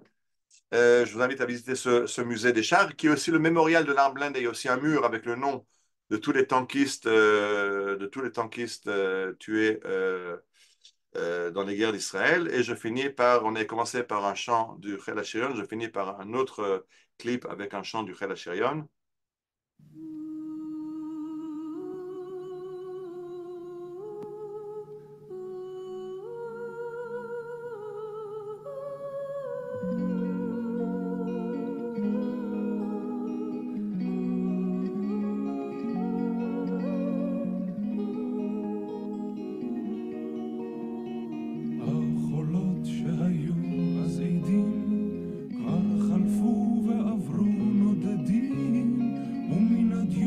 Je vous invite à visiter ce musée des chars, qui est aussi le mémorial de l'arme blindée. Il y a aussi un mur avec le nom de tous les tankistes, tués dans les guerres d'Israël. Et on a commencé par un chant du Chel HaShirion, je finis par un autre clip avec un chant du Chel HaShirion. ועברו נודדים, ומן הדיו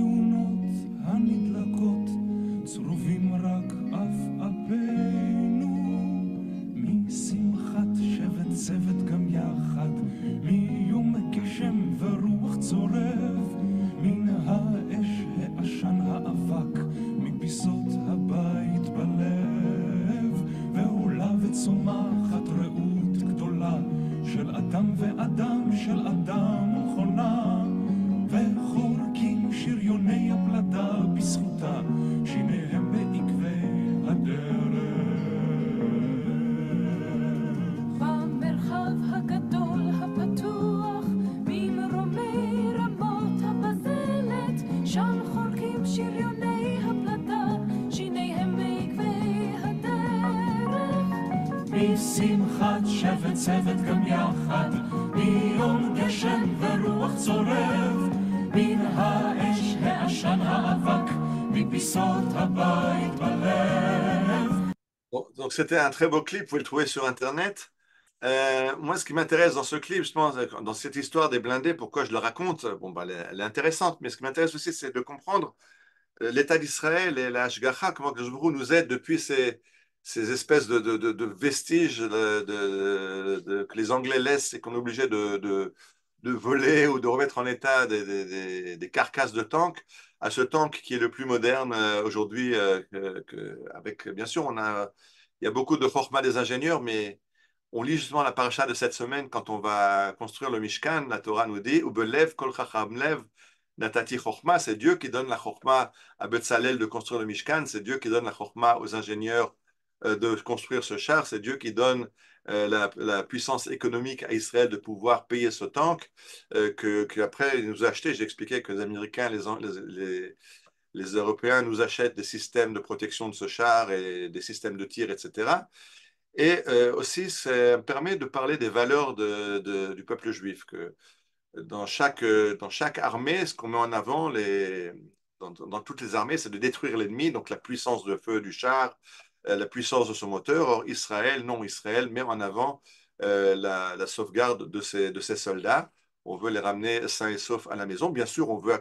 משמחת שבט צוות גם יחד, מיום גשם ורוח צורב, מן האש העשן האבק, מפיסות הבית בלב. Bon, donc c'était un très beau clip, vous pouvez le trouver sur Internet. Moi, ce qui m'intéresse dans ce clip, justement, dans cette histoire des blindés, pourquoi je le raconte, bon, bah, elle est intéressante, mais ce qui m'intéresse aussi, c'est de comprendre l'État d'Israël et la Hashgacha, comment que nous aide depuis ces espèces de vestiges que les Anglais laissent et qu'on est obligé de voler ou de remettre en état des carcasses de tanks à ce tank qui est le plus moderne aujourd'hui. Avec, bien sûr, il y a beaucoup de chorma des ingénieurs, mais on lit justement la paracha de cette semaine quand on va construire le Mishkan. La Torah nous dit Ubelev kol chacham lev natati chorma. C'est Dieu qui donne la chorma à Betzalel de construire le Mishkan. C'est Dieu qui donne la chorma aux ingénieurs de construire ce char. C'est Dieu qui donne la puissance économique à Israël de pouvoir payer ce tank qu'après il nous a acheté. J'ai expliqué que les Américains, les Européens nous achètent des systèmes de protection de ce char et des systèmes de tir, etc. Et aussi, ça me permet de parler des valeurs du peuple juif. Que dans chaque armée, ce qu'on met en avant, dans toutes les armées, c'est de détruire l'ennemi, donc la puissance de feu du char, la puissance de son moteur. Or, Israël met en avant la sauvegarde de ses soldats. On veut les ramener sains et saufs à la maison. Bien sûr, on veut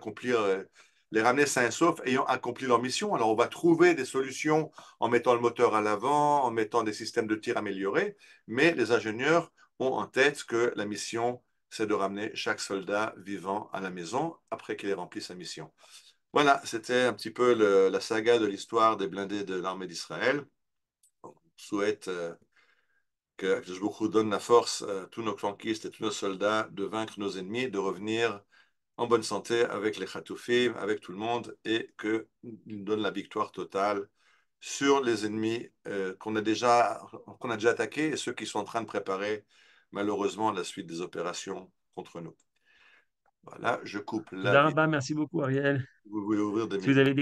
les ramener sains et saufs ayant accompli leur mission. Alors, on va trouver des solutions en mettant le moteur à l'avant, en mettant des systèmes de tir améliorés, mais les ingénieurs ont en tête que la mission, c'est de ramener chaque soldat vivant à la maison après qu'il ait rempli sa mission. Voilà, c'était un petit peu la saga de l'histoire des blindés de l'armée d'Israël. On souhaite que Akadosh Baruch Hu donne la force à tous nos flanquistes et tous nos soldats de vaincre nos ennemis, de revenir en bonne santé avec les Khatoufim, avec tout le monde, et qu'il nous donne la victoire totale sur les ennemis qu'on a déjà attaqués et ceux qui sont en train de préparer malheureusement la suite des opérations contre nous. Voilà, je coupe la vidéo. Merci beaucoup, Ariel. Vous voulez ouvrir des Si vous avez des